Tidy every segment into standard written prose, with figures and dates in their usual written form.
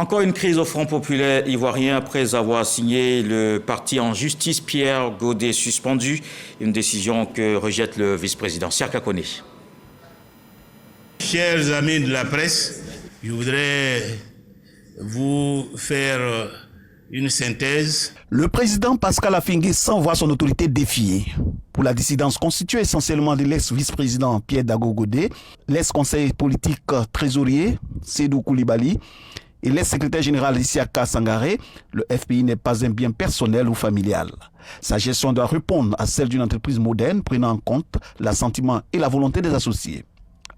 Encore une crise au Front populaire ivoirien après avoir signé le parti en justice. Pierre Godé suspendu. Une décision que rejette le vice-président Siaka Kone. Chers amis de la presse, je voudrais vous faire une synthèse. Le président Pascal Affi-N'Guessan voit son autorité défiée. Pour la dissidence constituée essentiellement de l'ex-vice-président Pierre Godé, l'ex-conseiller politique trésorier Sédou Koulibaly et l'ex-secrétaire général Isiaka Sangaré, le FPI n'est pas un bien personnel ou familial. Sa gestion doit répondre à celle d'une entreprise moderne prenant en compte l'assentiment et la volonté des associés.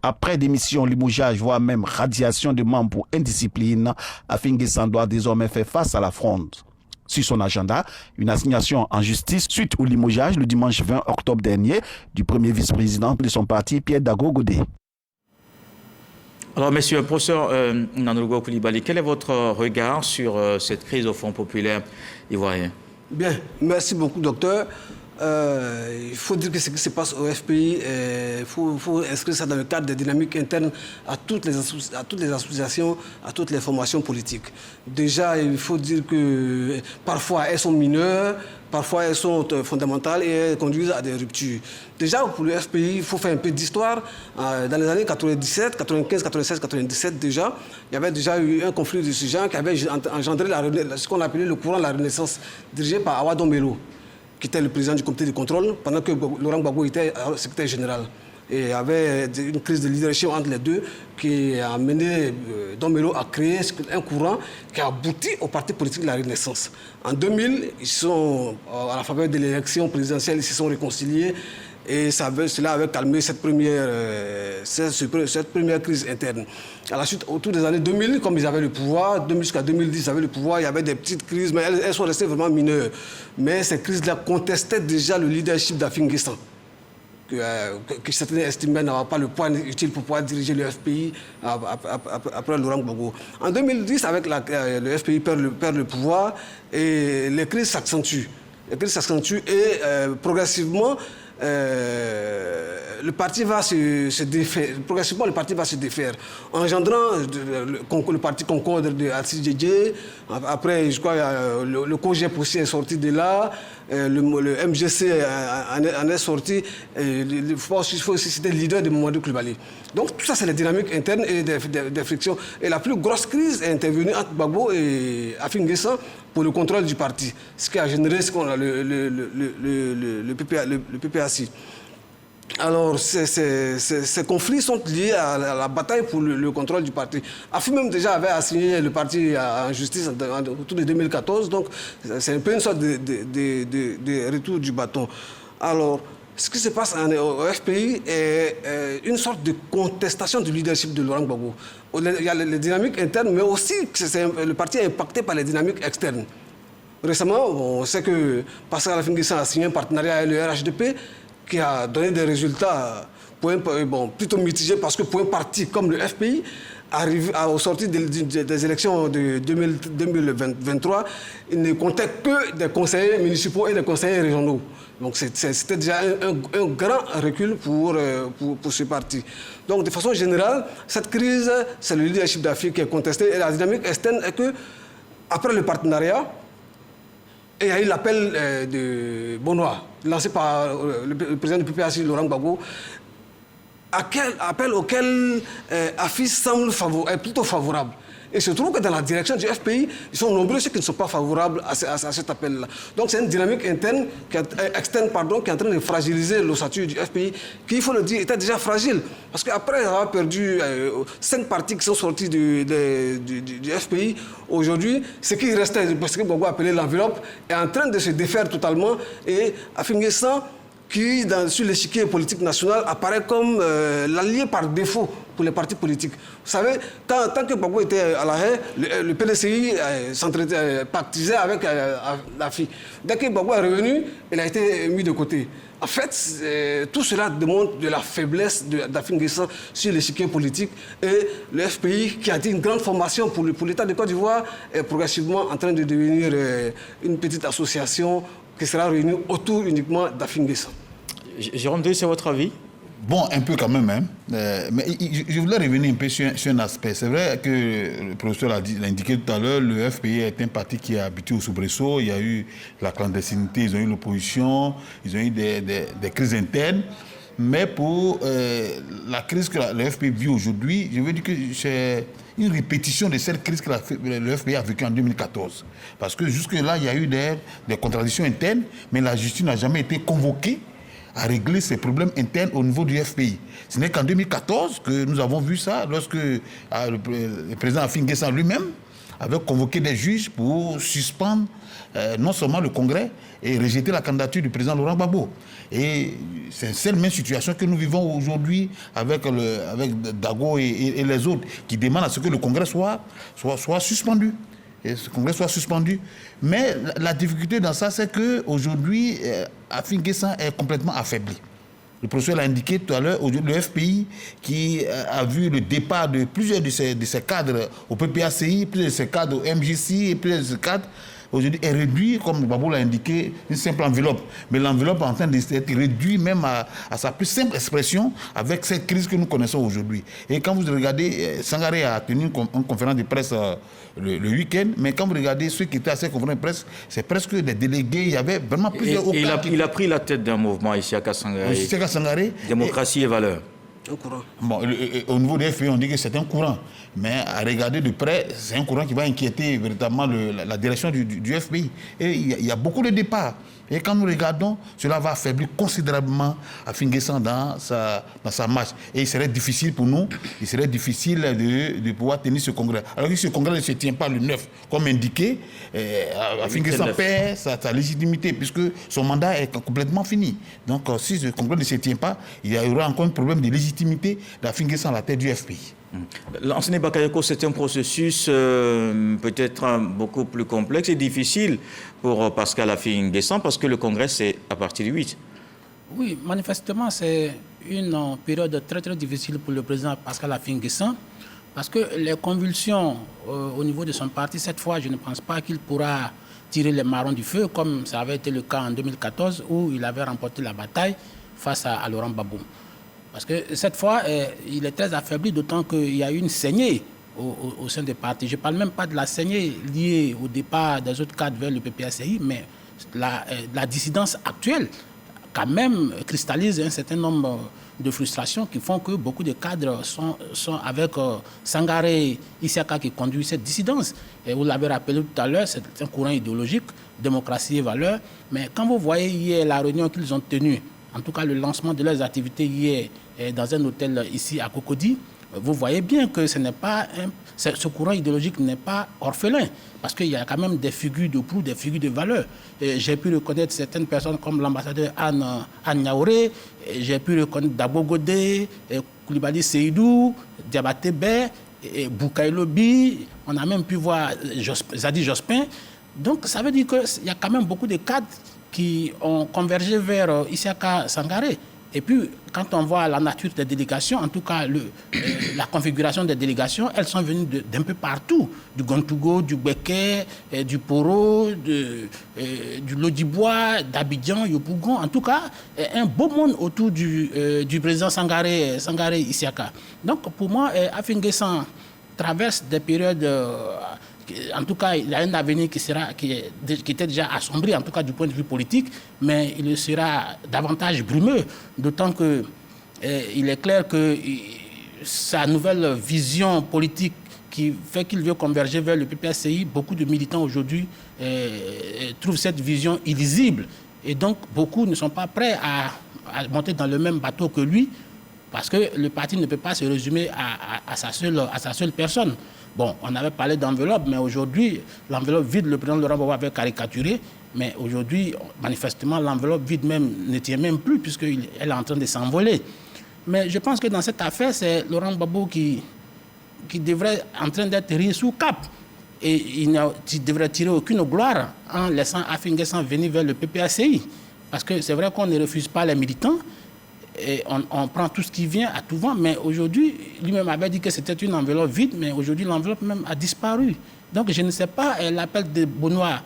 Après démission, limogeage, voire même radiation de membres pour indiscipline, Affi-N'Guessan doit désormais faire face à la fronde. Sur son agenda, une assignation en justice suite au limogeage le dimanche 20 octobre dernier du premier vice-président de son parti, Pierre Godé. Alors, monsieur, professeur Nanogo Koulibaly, quel est votre regard sur cette crise au Front populaire ivoirien? Bien, merci beaucoup, docteur. Il faut dire que ce qui se passe au FPI, il faut inscrire ça dans le cadre des dynamiques internes à toutes les associations, à toutes les formations politiques. Déjà, il faut dire que parfois elles sont mineures, parfois elles sont fondamentales et elles conduisent à des ruptures. Déjà, pour le FPI, il faut faire un peu d'histoire. Dans les années 97, 95, 96, 97, déjà, il y avait déjà eu un conflit de ce genre qui avait engendré ce qu'on appelait le courant de la Renaissance, dirigé par Awa Dombelo, qui était le président du comité de contrôle, pendant que Laurent Gbagbo était secrétaire général. Et il y avait une crise de leadership entre les deux qui a amené Dombelo à créer un courant qui a abouti au parti politique de la Renaissance. En 2000, ils sont, à la faveur de l'élection présidentielle, ils se sont réconciliés et cela avait calmé cette première crise interne. À la suite, autour des années 2000, comme ils avaient le pouvoir, jusqu'à 2010, ils avaient le pouvoir, il y avait des petites crises, mais elles sont restées vraiment mineures. Mais ces crises-là contestaient déjà le leadership d'Affi-N'Guessan, que certains estimaient n'avoir pas le poids utile pour pouvoir diriger le FPI après Laurent Gbagbo. En 2010, avec le FPI perd le pouvoir et les crises s'accentuent. Les crises s'accentuent et progressivement, le parti va se défaire. Progressivement, le parti va se défaire, engendrant le parti Concorde de Assis Djedje. Après, je crois, le COGEP aussi est sorti de là. Le MGC en est sorti. Il faut aussi citer le leader de Mamadou Koulibaly. Donc, tout ça, c'est les dynamiques internes et des frictions. Et la plus grosse crise est intervenue entre Gbagbo et Affi-N'Guessan pour le contrôle du parti, ce qui a généré ce qu'on a le PPAC. Alors, ces conflits sont liés à la bataille pour le contrôle du parti. Affi même déjà avait assigné le parti en justice autour de 2014, donc c'est un peu une sorte de retour du bâton. Alors, ce qui se passe au FPI est une sorte de contestation du leadership de Laurent Gbagbo. Il y a les dynamiques internes, mais aussi le parti est impacté par les dynamiques externes. Récemment, on sait que Pascal Affi-N'Guessan a signé un partenariat avec le RHDP qui a donné des résultats plutôt mitigés parce que pour un parti comme le FPI, au sortir des élections de 2023, il ne comptait que des conseillers municipaux et des conseillers régionaux. Donc c'était déjà un grand recul pour ce parti. Donc de façon générale, cette crise, c'est le leadership d'Affi qui est contesté et la dynamique externe est que, après le partenariat, il y a eu l'appel de Bonois, lancé par le président du PPAC, Laurent Gbagbo, appel auquel Affi semble plutôt favorable. Et il se trouve que dans la direction du FPI, ils sont nombreux ceux qui ne sont pas favorables à cet appel-là. Donc c'est une dynamique externe qui est en train de fragiliser l'ossature du FPI, qui, il faut le dire, était déjà fragile. Parce qu'après avoir perdu 5 partis qui sont sortis du FPI, aujourd'hui, ce qui restait, ce que Gbagbo a appelé l'enveloppe, est en train de se défaire totalement. Et Affi-N'Guessan, qui, sur l'échiquier politique national, apparaît comme l'allié par défaut pour les partis politiques. Vous savez, tant que Gbagbo était à la haie, le PDCI pactisait avec l'Affi. Dès que Gbagbo est revenu, il a été mis de côté. En fait, tout cela démontre de la faiblesse d'Affi-N'Guessan sur l'échiquier politique et le FPI, qui a été une grande formation pour l'État de Côte d'Ivoire, est progressivement en train de devenir une petite association qui sera réunie autour uniquement d'Affi-N'Guessan. Jérôme Deuil, c'est votre avis? Bon, un peu quand même, hein. Mais je voulais revenir un peu sur un aspect. C'est vrai que le professeur l'a indiqué tout à l'heure, le FPI est un parti qui est habitué au soubresaut. Il y a eu la clandestinité, ils ont eu l'opposition, ils ont eu des crises internes. Mais pour la crise que le FPI vit aujourd'hui, je veux dire que c'est une répétition de cette crise que le FPI a vécue en 2014. Parce que jusque-là, il y a eu des contradictions internes, mais la justice n'a jamais été convoquée à régler ces problèmes internes au niveau du FPI. Ce n'est qu'en 2014 que nous avons vu ça, lorsque le président Afin N'Guessan lui-même avait convoqué des juges pour suspendre non seulement le Congrès et rejeter la candidature du président Laurent Gbagbo. Et c'est cette même situation que nous vivons aujourd'hui avec Dago et les autres qui demandent à ce que le Congrès soit suspendu. Et ce Congrès soit suspendu. Mais la difficulté dans ça, c'est qu'aujourd'hui, Afin N'Guessan est complètement affaibli. Le professeur l'a indiqué tout à l'heure, le FPI qui a vu le départ de plusieurs de ses cadres au PPACI, plusieurs de ses cadres au MJC et plusieurs de ses cadres, aujourd'hui est réduit, comme Babou l'a indiqué, une simple enveloppe. Mais l'enveloppe est en train d'être réduite même à sa plus simple expression avec cette crise que nous connaissons aujourd'hui. Et quand vous regardez, Sangaré a tenu une conférence de presse le week-end, mais quand vous regardez ceux qui étaient à cette conférence de presse, c'est presque des délégués, il y avait vraiment plusieurs... Il a pris la tête d'un mouvement ici à Sangaré. Démocratie et valeurs. Un courant. Bon, au niveau des FPI, on dit que c'est un courant. Mais à regarder de près, c'est un courant qui va inquiéter véritablement la direction du FPI. Et il y a beaucoup de départs. Et quand nous regardons, cela va affaiblir considérablement Afin N'Guessan dans sa marche. Et il serait difficile pour nous, de pouvoir tenir ce congrès. Alors que ce congrès ne se tient pas le 9, comme indiqué, Afin N'Guessan perd sa légitimité, puisque son mandat est complètement fini. Donc si ce congrès ne se tient pas, il y aura encore un problème de légitimité d'Afin N'Guessan à la tête du FPI. L'enseignement Bakayoko, c'est un processus peut-être beaucoup plus complexe et difficile pour Pascal Afin N'Guessan parce que le Congrès, c'est à partir du 8. Oui, manifestement, c'est une période très très difficile pour le président Pascal Afin N'Guessan parce que les convulsions au niveau de son parti, cette fois, je ne pense pas qu'il pourra tirer les marrons du feu comme ça avait été le cas en 2014 où il avait remporté la bataille face à Laurent Gbagbo. Parce que cette fois, il est très affaibli, d'autant qu'il y a eu une saignée au sein des partis. Je ne parle même pas de la saignée liée au départ des autres cadres vers le PPACI, mais la dissidence actuelle, quand même, cristallise un certain nombre de frustrations qui font que beaucoup de cadres sont avec Sangaré Isiaka qui conduit cette dissidence. Et vous l'avez rappelé tout à l'heure, c'est un courant idéologique, démocratie et valeurs. Mais quand vous voyez hier la réunion qu'ils ont tenue, en tout cas le lancement de leurs activités hier dans un hôtel ici à Cocody, vous voyez bien que ce courant idéologique n'est pas orphelin, parce qu'il y a quand même des figures de proue, des figures de valeur. J'ai pu reconnaître certaines personnes comme l'ambassadeur Anne Niaouré, j'ai pu reconnaître Dabo Godé, Koulibaly Seydou, Diabaté Bey, Boukaï Lobi, on a même pu voir Zadi Jospin. Donc ça veut dire qu'il y a quand même beaucoup de cadres qui ont convergé vers Isiaka Sangaré. Et puis, quand on voit la nature des délégations, en tout cas la configuration des délégations, elles sont venues d'un peu partout. Du Gontougo, du Béké, du Poro, du Lodibois, d'Abidjan, Yopougon. En tout cas, un beau monde autour du président Sangaré Isiaka. Donc, pour moi, Afin N'Guessan traverse des périodes... En tout cas, il y a un avenir qui était déjà assombri, en tout cas du point de vue politique, mais il sera davantage brumeux, d'autant qu'il est clair que sa nouvelle vision politique qui fait qu'il veut converger vers le PPACI, beaucoup de militants aujourd'hui trouvent cette vision illisible. Et donc, beaucoup ne sont pas prêts à monter dans le même bateau que lui, parce que le parti ne peut pas se résumer à sa seule personne. Bon, on avait parlé d'enveloppe, mais aujourd'hui, l'enveloppe vide, le président Laurent Gbagbo avait caricaturé, mais aujourd'hui, manifestement, l'enveloppe vide même ne tient même plus, puisqu'elle est en train de s'envoler. Mais je pense que dans cette affaire, c'est Laurent Gbagbo qui devrait en train d'être ri sous cap. Et il ne devrait tirer aucune gloire en laissant Afin N'Guessan venir vers le PPACI. Parce que c'est vrai qu'on ne refuse pas les militants, et on prend tout ce qui vient à tout vent, mais aujourd'hui, lui-même avait dit que c'était une enveloppe vide, mais aujourd'hui, l'enveloppe même a disparu. Donc, je ne sais pas, l'appel de Benoît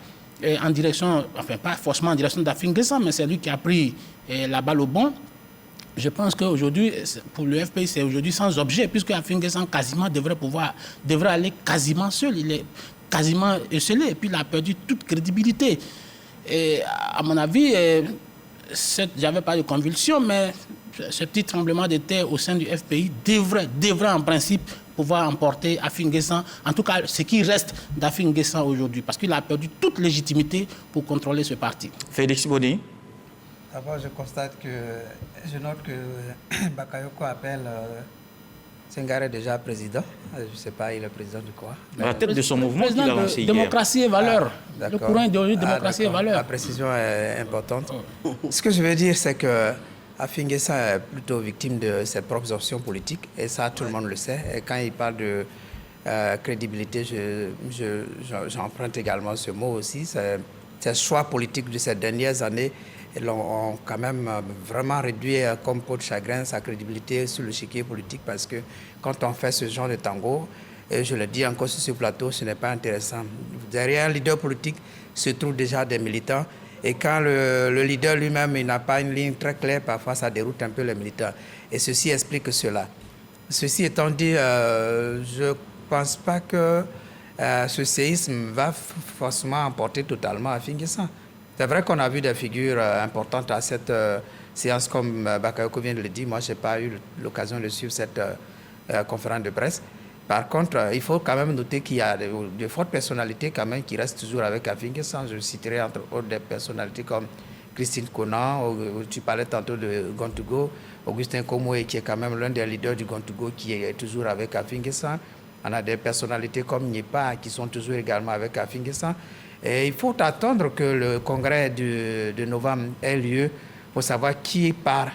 en direction, enfin, pas forcément en direction d'Afin N'Guessan, mais c'est lui qui a pris la balle au bon. Je pense qu'aujourd'hui, pour le FPI, c'est aujourd'hui sans objet, puisque Afin Guessan quasiment devrait aller quasiment seul. Il est quasiment esselé, et puis il a perdu toute crédibilité. Et à mon avis, j'avais pas de conviction, mais ce petit tremblement de terre au sein du FPI devrait en principe pouvoir emporter Afin Guessan, en tout cas ce qui reste d'Afin Guessan aujourd'hui, parce qu'il a perdu toute légitimité pour contrôler ce parti. Félix Boni. D'abord, je note que Bakayoko appelle Senghare déjà président. Je ne sais pas, il est président de quoi? À la tête de son mouvement qu'il a lancé hier. Démocratie et valeurs. Le courant idéologique démocratie et valeurs. La précision est importante. Ce que je veux dire, c'est que Afin Guessan est plutôt victime de ses propres options politiques, et ça, tout le monde le sait. Et quand il parle de crédibilité, j'emprunte également ce mot aussi. Ses choix politiques de ces dernières années l'ont quand même vraiment réduit comme peau de chagrin sa crédibilité sur le chiquier politique, parce que quand on fait ce genre de tango, et je le dis encore sur ce plateau, ce n'est pas intéressant. Derrière un leader politique se trouvent déjà des militants, et quand le leader lui-même n'a pas une ligne très claire, parfois ça déroute un peu les militants. Et ceci explique cela. Ceci étant dit, je ne pense pas que ce séisme va forcément emporter totalement Afin Guessan. C'est vrai qu'on a vu des figures importantes à cette séance, comme Bakayoko vient de le dire. Moi, je n'ai pas eu l'occasion de suivre cette conférence de presse. Par contre, il faut quand même noter qu'il y a de fortes personnalités quand même qui restent toujours avec Afin Guessan. Je citerai entre autres des personnalités comme Christine Conan, tu parlais tantôt de Gontugo, Augustin Komoé, qui est quand même l'un des leaders du Gontugo, qui est toujours avec Afin Guessan. On a des personnalités comme Nyepa qui sont toujours également avec Afin Guessan. Et il faut attendre que le congrès de novembre ait lieu pour savoir qui part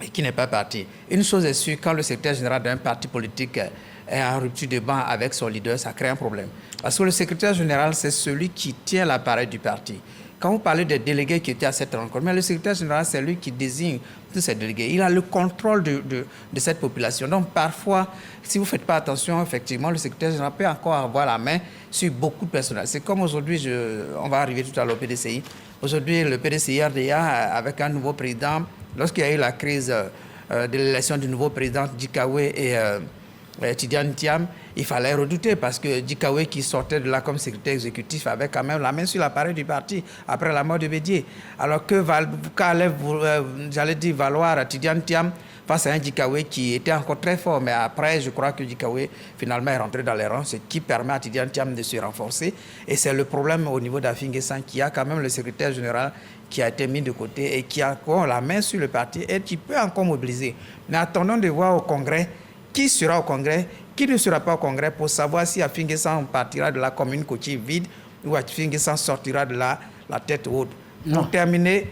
et qui n'est pas parti. Une chose est sûre, quand le secrétaire général d'un parti politique est en rupture de banc avec son leader, ça crée un problème. Parce que le secrétaire général, c'est celui qui tient l'appareil du parti. Quand vous parlez des délégués qui étaient à cette rencontre, mais le secrétaire général, c'est lui qui désigne tous ces délégués. Il a le contrôle de cette population. Donc parfois, si vous ne faites pas attention, effectivement, le secrétaire général peut encore avoir la main sur beaucoup de personnel. C'est comme aujourd'hui, on va arriver tout à l'heure au PDCI. Aujourd'hui, le PDCI RDA, avec un nouveau président, lorsqu'il y a eu la crise de l'élection du nouveau président Dikawe et Tidiane Thiam, il fallait redouter, parce que Dikawe, qui sortait de là comme secrétaire exécutif, avait quand même la main sur l'appareil du parti après la mort de Bédié. Alors qu'allait, j'allais dire, valoir Tidiane Thiam face à un Dikawe qui était encore très fort. Mais après, je crois que Dikawe, finalement, est rentré dans les rangs, ce qui permet à Tidiane Thiam de se renforcer. Et c'est le problème au niveau d'Afin Guessan, qui a quand même le secrétaire général qui a été mis de côté et qui a encore la main sur le parti et qui peut encore mobiliser. Mais attendons de voir au Congrès qui sera au Congrès, qui ne sera pas au Congrès, pour savoir si Afin Guessan partira de la commune coquille vide ou Afin Guessan sortira de là la tête haute. Pour terminer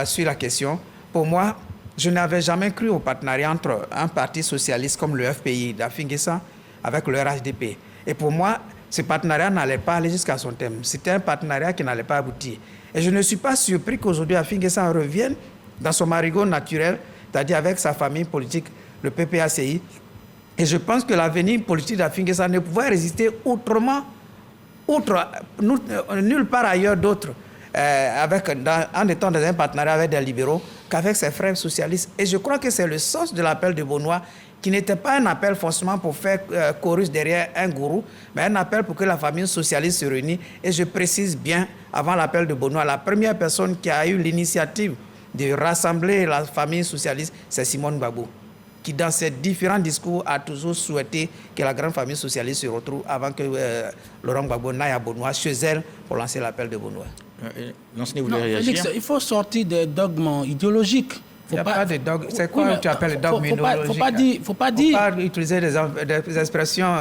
sur la question, pour moi, je n'avais jamais cru au partenariat entre un parti socialiste comme le FPI d'Afin Guessan avec le RHDP. Et pour moi, ce partenariat n'allait pas aller jusqu'à son terme. C'était un partenariat qui n'allait pas aboutir. Et je ne suis pas surpris qu'aujourd'hui Afin Guessan revienne dans son marigot naturel, c'est-à-dire avec sa famille politique, le PPACI. Et je pense que l'avenir politique d'Afin Guessan ne pouvait résister nulle part ailleurs d'autre, en étant dans un partenariat avec des libéraux, qu'avec ses frères socialistes. Et je crois que c'est le sens de l'appel de Bonois, qui n'était pas un appel forcément pour faire chorus derrière un gourou, mais un appel pour que la famille socialiste se réunisse. Et je précise bien, avant l'appel de Bonois, la première personne qui a eu l'initiative de rassembler la famille socialiste, c'est Simone Gbagbo, qui dans ses différents discours a toujours souhaité que la grande famille socialiste se retrouve avant que Laurent Gbagbo n'aille à Bonois chez elle pour lancer l'appel de Bonois. Félix, il faut sortir des dogmes idéologiques. Il n'y a pas de dogme. C'est quoi que tu appelles le dogme idéologique? Faut pas utiliser des expressions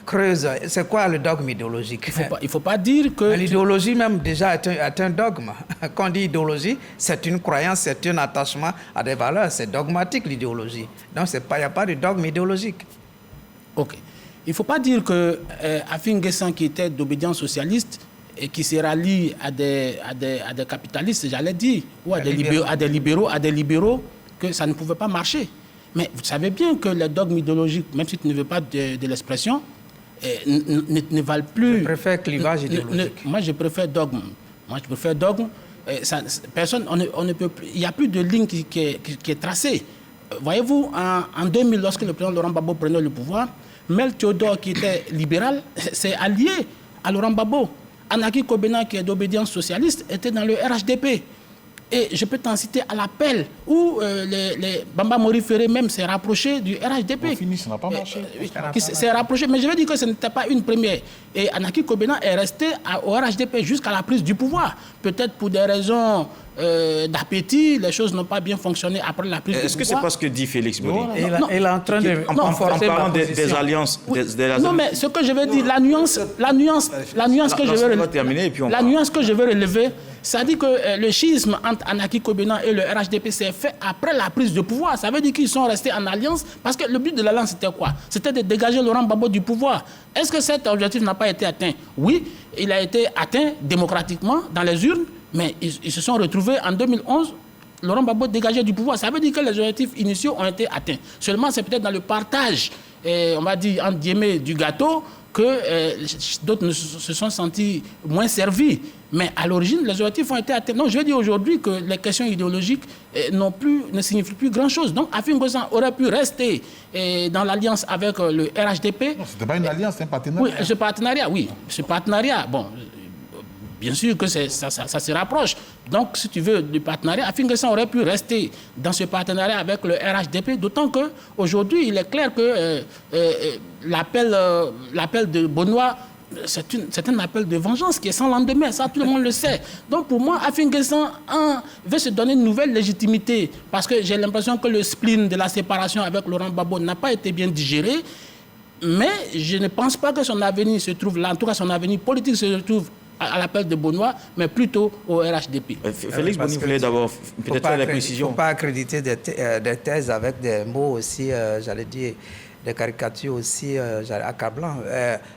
creuses. C'est quoi le dogme idéologique? Il ne faut pas dire que... L'idéologie même déjà est un dogme. Quand on dit idéologie, c'est une croyance, c'est un attachement à des valeurs. C'est dogmatique l'idéologie. Donc il n'y a pas de dogme idéologique. Ok. Il ne faut pas dire que Afin Guessan, qui était d'obédience socialiste, et qui se rallie à des capitalistes, j'allais dire, ou à des libéraux, que ça ne pouvait pas marcher. Mais vous savez bien que les dogmes idéologiques, même si tu ne veux pas de l'expression, ne valent plus... Je préfère clivage idéologique. Moi, je préfère dogme. personne, on ne peut plus, il n'y a plus de ligne qui est tracée. Voyez-vous, en 2000, lorsque le président Laurent Gbagbo prenait le pouvoir, Mel Théodore, qui était libéral, s'est allié à Laurent Gbagbo. Anaki Kobena, qui est d'obédience socialiste, était dans le RHDP. Et je peux t'en citer à l'appel où les Bamba Mori Ferré même s'est rapproché du RHDP. Ça n'a pas marché. Qui s'est rapproché, mais je veux dire que ce n'était pas une première. Et Anaki Kobena est resté au RHDP jusqu'à la prise du pouvoir. Peut-être pour des raisons d'appétit, les choses n'ont pas bien fonctionné après la prise du pouvoir. Est-ce que c'est parce que dit Félix Boni? Il est en train de En parlant des alliances... Non, mais ce que je veux dire, la nuance que je veux relever, ça dit que le schisme entre Anaki Kobena et le RHDP s'est fait après la prise de pouvoir. Ça veut dire qu'ils sont restés en alliance parce que le but de l'alliance, c'était quoi? C'était de dégager Laurent Gbagbo du pouvoir. Est-ce que cet objectif n'a pas été atteint? Oui, il a été atteint démocratiquement dans les urnes, mais ils se sont retrouvés en 2011, Laurent Gbagbo dégagé du pouvoir. Ça veut dire que les objectifs initiaux ont été atteints. Seulement, c'est peut-être dans le partage, on va dire, entre guillemets, du gâteau, que d'autres se sont sentis moins servis. Mais à l'origine, les objectifs ont été atteints. Donc, je veux dire aujourd'hui que les questions idéologiques ne signifient plus grand-chose. Donc, Afin Gossan aurait pu rester dans l'alliance avec le RHDP. Non, ce n'était pas une alliance, c'est un partenariat. Oui, ce partenariat, bon, bien sûr que ça se rapproche. Donc, si tu veux, du partenariat, Afin Gossan aurait pu rester dans ce partenariat avec le RHDP, d'autant qu'aujourd'hui, il est clair que l'appel de Benoît, c'est un appel de vengeance qui est sans lendemain, ça tout le monde le sait. Donc pour moi, Afin Gossan veut se donner une nouvelle légitimité parce que j'ai l'impression que le spleen de la séparation avec Laurent Gbagbo n'a pas été bien digéré, mais je ne pense pas que son avenir se trouve là, en tout cas son avenir politique se trouve à l'appel de Benoît, mais plutôt au RHDP. Félix Boni voulait d'abord peut-être faire des précisions. Il ne faut pas accréditer des thèses avec des mots aussi, j'allais dire, des caricatures aussi accablantes.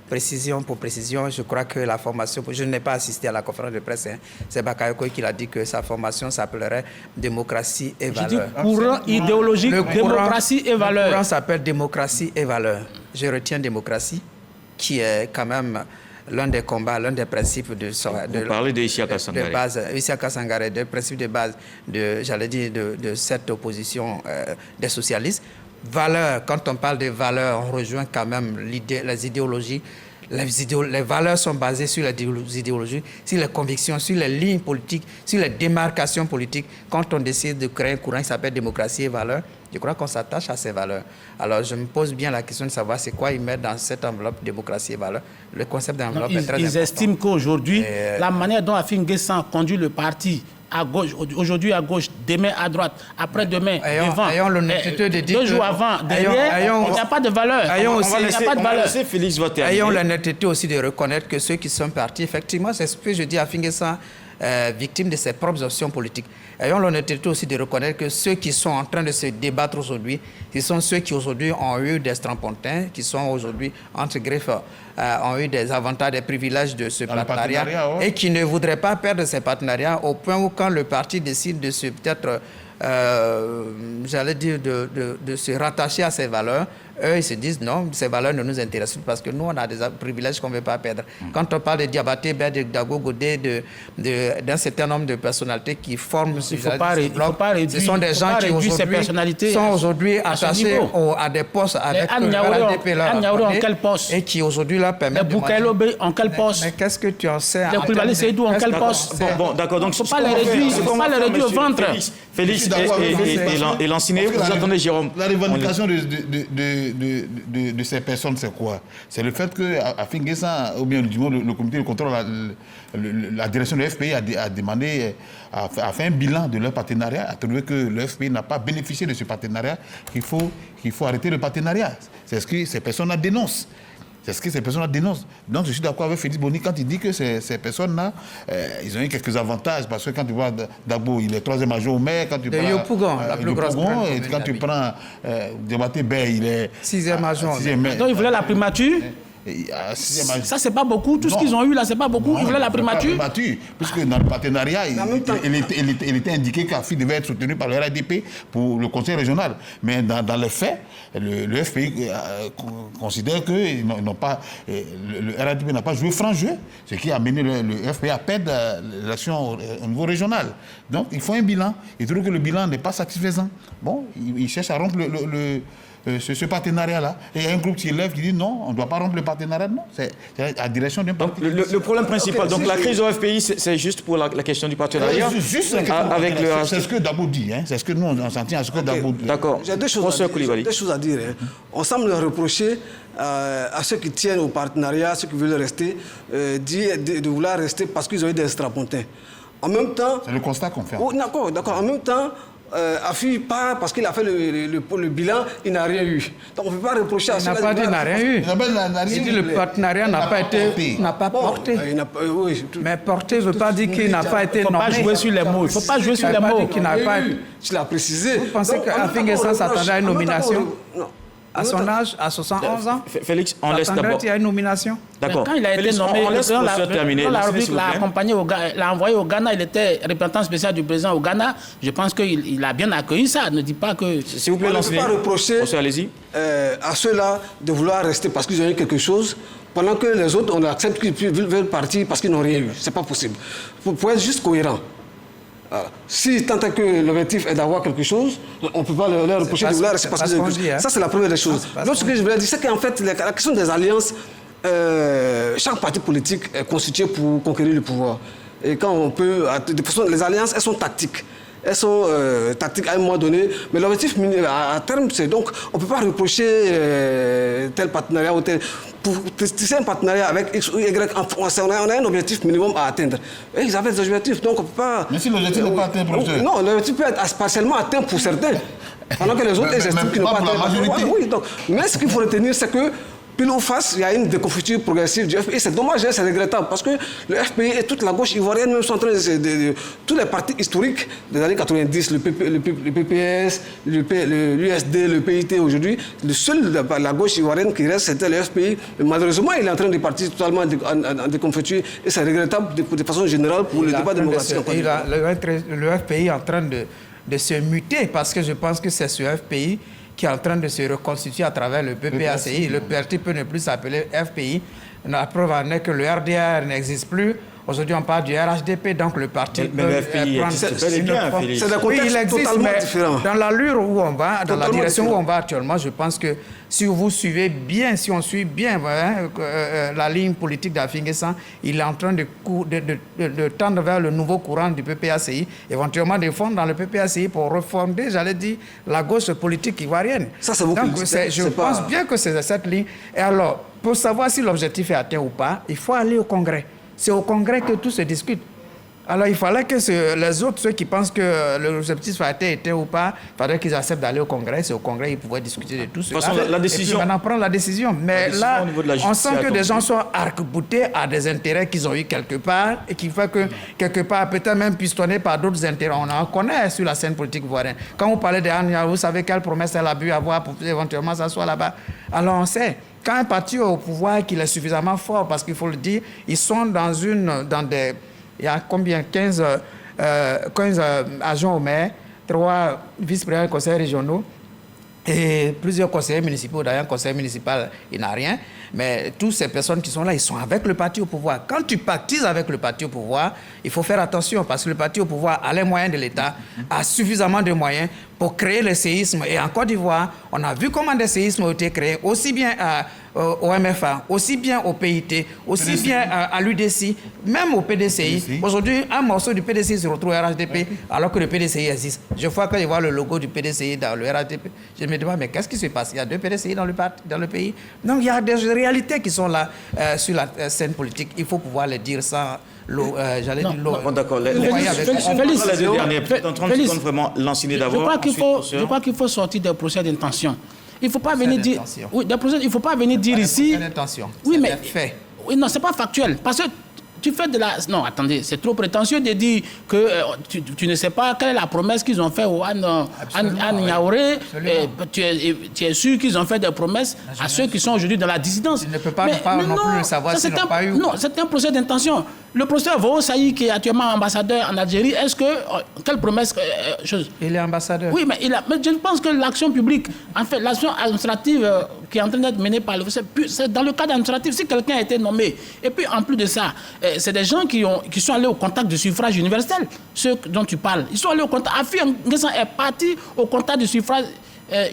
Précision pour précision, je crois que la formation, je n'ai pas assisté à la conférence de presse, c'est Bakayoko qui a dit que sa formation s'appellerait démocratie et valeurs. Je dis courant idéologique, démocratie et valeurs. Le courant s'appelle démocratie et valeurs. Je retiens démocratie, qui est quand même l'un des combats, l'un des principes Vous parlez de Isiaka Sangaré. De base, Isiaka Sangaré, des principes de base de cette opposition des socialistes. Valeurs, quand on parle de valeurs, on rejoint quand même les idéologies. Les valeurs sont basées sur les idéologies, sur les convictions, sur les lignes politiques, sur les démarcations politiques. Quand on décide de créer un courant qui s'appelle démocratie et valeurs, je crois qu'on s'attache à ces valeurs. Alors je me pose bien la question de savoir c'est quoi ils mettent dans cette enveloppe démocratie et valeurs. Le concept d'enveloppe est très important. Ils estiment qu'aujourd'hui, la manière dont Afin Gossan conduit le parti, à gauche, aujourd'hui à gauche, demain à droite, après-demain devant, ayons l'honnêteté de dire 2 jours avant, derrière, il n'y a pas de valeur. Ayons l'honnêteté aussi de reconnaître que ceux qui sont partis, effectivement, c'est ce que je dis à Afin Gossan, victime de ses propres options politiques. Ayons l'honnêteté aussi de reconnaître que ceux qui sont en train de se débattre aujourd'hui, ce sont ceux qui aujourd'hui ont eu des strapontins, qui sont aujourd'hui entre griffes, ont eu des avantages, des privilèges de ce partenariat et qui ne voudraient pas perdre ces partenariats au point où quand le parti décide de se peut-être, j'allais dire, de se rattacher à ces valeurs, eux, ils se disent non, ces valeurs ne nous intéressent pas parce que nous, on a des privilèges qu'on ne veut pas perdre. Quand on parle de Diabaté, de Dago Godé, d'un certain nombre de personnalités qui forment ce bloc, ce sont des gens qui sont aujourd'hui attachés à des postes avec en quel poste et qui aujourd'hui leur permettent de Boukaïlobé en quel poste. Mais qu'est-ce que tu en sais? Les Koulibaly Seydou en quel poste? Bon, d'accord, donc il ne faut pas les réduire au ventre. Félix et l'enseigné, vous attendez Jérôme. La revendication de ces personnes, c'est quoi? C'est le fait qu'Afin Gossan, ou bien du moins le comité de contrôle, la direction de l'FPI a demandé, a fait un bilan de leur partenariat, a trouvé que le FPI n'a pas bénéficié de ce partenariat, qu'il faut arrêter le partenariat. C'est ce que ces personnes-là dénoncent. C'est ce que ces personnes-là dénoncent. Donc je suis d'accord avec Félix Boni quand il dit que ces personnes-là, ils ont eu quelques avantages parce que quand tu vois Dabo, il est 3e adjoint au maire, quand tu prends Yopougon, la plus grosse et quand tu prends Diabaté, il est 6e adjoint. Donc il voulait la primature. Ça, c'est pas beaucoup. Tout ce qu'ils ont eu là, c'est pas beaucoup. Ils voulaient la primature. Puisque dans le partenariat, il était indiqué qu'AFI devait être soutenu par le RADP pour le conseil régional. Mais dans les faits, le FPI considère que le RADP n'a pas joué franc jeu, ce qui a amené le FPI à perdre l'action au niveau régional. Donc, il faut un bilan. Il trouve que le bilan n'est pas satisfaisant. Bon, il cherche à rompre ce partenariat-là. Et il y a un groupe qui élève qui dit non, on ne doit pas rompre le partenariat. Non, c'est à la direction d'un parti. Donc, le problème principal, donc la crise au FPI, c'est juste pour la question du partenariat avec le... C'est ce que Dabo dit. Hein. C'est ce que nous, on s'en tient à ce que Dabo dit. D'accord. J'ai deux choses à dire. Hein. On semble leur reprocher à ceux qui tiennent au partenariat, ceux qui veulent rester, de vouloir rester parce qu'ils ont eu des strapontins. En même temps... C'est le constat qu'on fait. Oh, d'accord. En même temps, AFI part parce qu'il a fait le bilan, il n'a rien eu. Donc on ne peut pas reprocher à ceux-là. Il n'a pas dit qu'il n'a rien eu. Il dit le partenariat n'a pas porté. Mais porté ne veut pas dire qu'il n'a pas été nommé. Il ne faut pas jouer sur les mots. Il ne faut pas jouer sur les mots. Tu l'as précisé. Vous pensez qu'Afin Guessan s'attendait à une nomination? Non. À son âge, à 71 ans, Félix, on laisse d'abord. Il y a une nomination. D'accord. Quand il a été nommé, l'a envoyé au Ghana, il était représentant spécial du président au Ghana. Je pense qu'il a bien accueilli ça. Ne dis pas que... S'il vous plaît, on ne peut pas reprocher à ceux-là de vouloir rester parce qu'ils ont eu quelque chose, pendant que les autres, on accepte qu'ils veulent partir parce qu'ils n'ont rien eu. Ce n'est pas possible. Il faut être juste cohérent. Voilà. Si tant est que l'objectif est d'avoir quelque chose, on ne peut pas leur reprocher de vouloir rester parce qu'ils ont quelque chose. Ça, c'est la première des choses. L'autre que je voulais dire, c'est qu'en fait, la question des alliances, chaque parti politique est constitué pour conquérir le pouvoir. Et quand on peut... De toute façon, les alliances, elles sont tactiques. Elles sont tactiques à un moment donné. Mais l'objectif, à terme, c'est donc... On ne peut pas reprocher tel partenariat ou tel... Pour tisser un partenariat avec X ou Y, on a un objectif minimum à atteindre. Et ils avaient des objectifs, donc on ne peut pas... Mais si l'objectif n'est pas atteint, professeur... Non, l'objectif peut être partiellement atteint pour certains. Pendant que les autres, ils estiment qu'ils n'ont pas atteint. La majorité. Oui, donc, mais ce qu'il faut retenir, c'est que pile ou face, il y a une déconfiture progressive du FPI. C'est dommage, c'est regrettable, parce que le FPI et toute la gauche ivoirienne même sont en train de tous les partis historiques des années 90, le PPS, l'USD, le PIT aujourd'hui, le seul de la gauche ivoirienne qui reste, c'était le FPI. Mais malheureusement, il est en train de partir totalement en déconfiture, et c'est regrettable de façon générale pour le débat démocratique. Le FPI est en train de se muter, parce que je pense que c'est ce FPI qui est en train de se reconstituer à travers le PPACI. Le parti peut ne plus s'appeler FPI. La preuve en est que le RDR n'existe plus. Aujourd'hui, on parle du RHDP, donc le parti peut prendre... C'est un contexte totalement différent. Dans l'allure où on va, dans la direction où on va actuellement, je pense que si vous suivez bien, si on suit bien la ligne politique d'Afin Guessan, il est en train de tendre vers le nouveau courant du PPACI, éventuellement de fondre dans le PPACI pour refonder, j'allais dire, la gauche politique ivoirienne. Ça, c'est beaucoup. Donc, je pense bien que c'est cette ligne. Et alors, pour savoir si l'objectif est atteint ou pas, il faut aller au Congrès. C'est au Congrès que tout se discute. Alors, il fallait que les autres, ceux qui pensent que l'objectif a été atteint ou pas, il faudrait qu'ils acceptent d'aller au Congrès. C'est au Congrès qu'ils pouvaient discuter de tout cela. De toute façon, la décision... Et puis maintenant, prendre la décision. Mais là, on sent que des gens sont arc-boutés à des intérêts qu'ils ont eu quelque part et qui fait que, quelque part, peut-être même pistonnés par d'autres intérêts. On en connaît sur la scène politique ivoirienne. Quand vous parlez d'Ania, vous savez quelle promesse elle a pu avoir pour éventuellement s'asseoir là-bas. Alors, on sait... Quand un parti est au pouvoir, qu'il est suffisamment fort, parce qu'il faut le dire, ils sont dans des... Il y a combien 15 agents au maire, 3 vice-présidents des conseils régionaux et plusieurs conseillers municipaux. D'ailleurs, un conseil municipal, il n'a rien. Mais toutes ces personnes qui sont là, ils sont avec le parti au pouvoir. Quand tu pactises avec le parti au pouvoir, il faut faire attention parce que le parti au pouvoir a les moyens de l'État, a suffisamment de moyens pour créer les séismes. Et en Côte d'Ivoire, on a vu comment des séismes ont été créés, aussi bien au MFA, aussi bien au PIT, aussi bien à l'UDC, même au PDCI. Aujourd'hui, un morceau du PDCI se retrouve au RHDP, alors que le PDCI existe. Je vois quand je vois le logo du PDCI dans le RHDP, je me demande, mais qu'est-ce qui se passe? Il y a 2 PDCI dans le pays. Donc, il y a des réalités qui sont là sur la scène politique. Il faut pouvoir les dire sans... j'allais dire l'eau. Bon, d'accord. Félix, vraiment l'enseigner d'abord. Je crois qu'il faut sortir des procès d'intention. Il ne faut pas venir dire... Oui, il faut pas venir dire ici... Intention. Oui, mais... Oui, non, ce n'est pas factuel. Parce que tu fais de la... Non, attendez, c'est trop prétentieux de dire que tu ne sais pas quelle est la promesse qu'ils ont fait au Anne Yaouré. Tu es sûr qu'ils ont fait des promesses à ceux qui sont aujourd'hui dans la dissidence. Je ne peux pas non plus le savoir s'ils n'ont pas eu. Non, c'est un procès d'intention. Le professeur Vao Saï, qui est actuellement ambassadeur en Algérie, est-ce que... quelle promesse Il est ambassadeur. Oui, mais je pense que l'action publique, en fait, l'action administrative qui est en train d'être menée par le... C'est dans le cadre administratif, si quelqu'un a été nommé. Et puis, en plus de ça, c'est des gens qui sont allés au contact du suffrage universel, ceux dont tu parles. Ils sont allés au contact... Afin N'Guessan est parti au contact du suffrage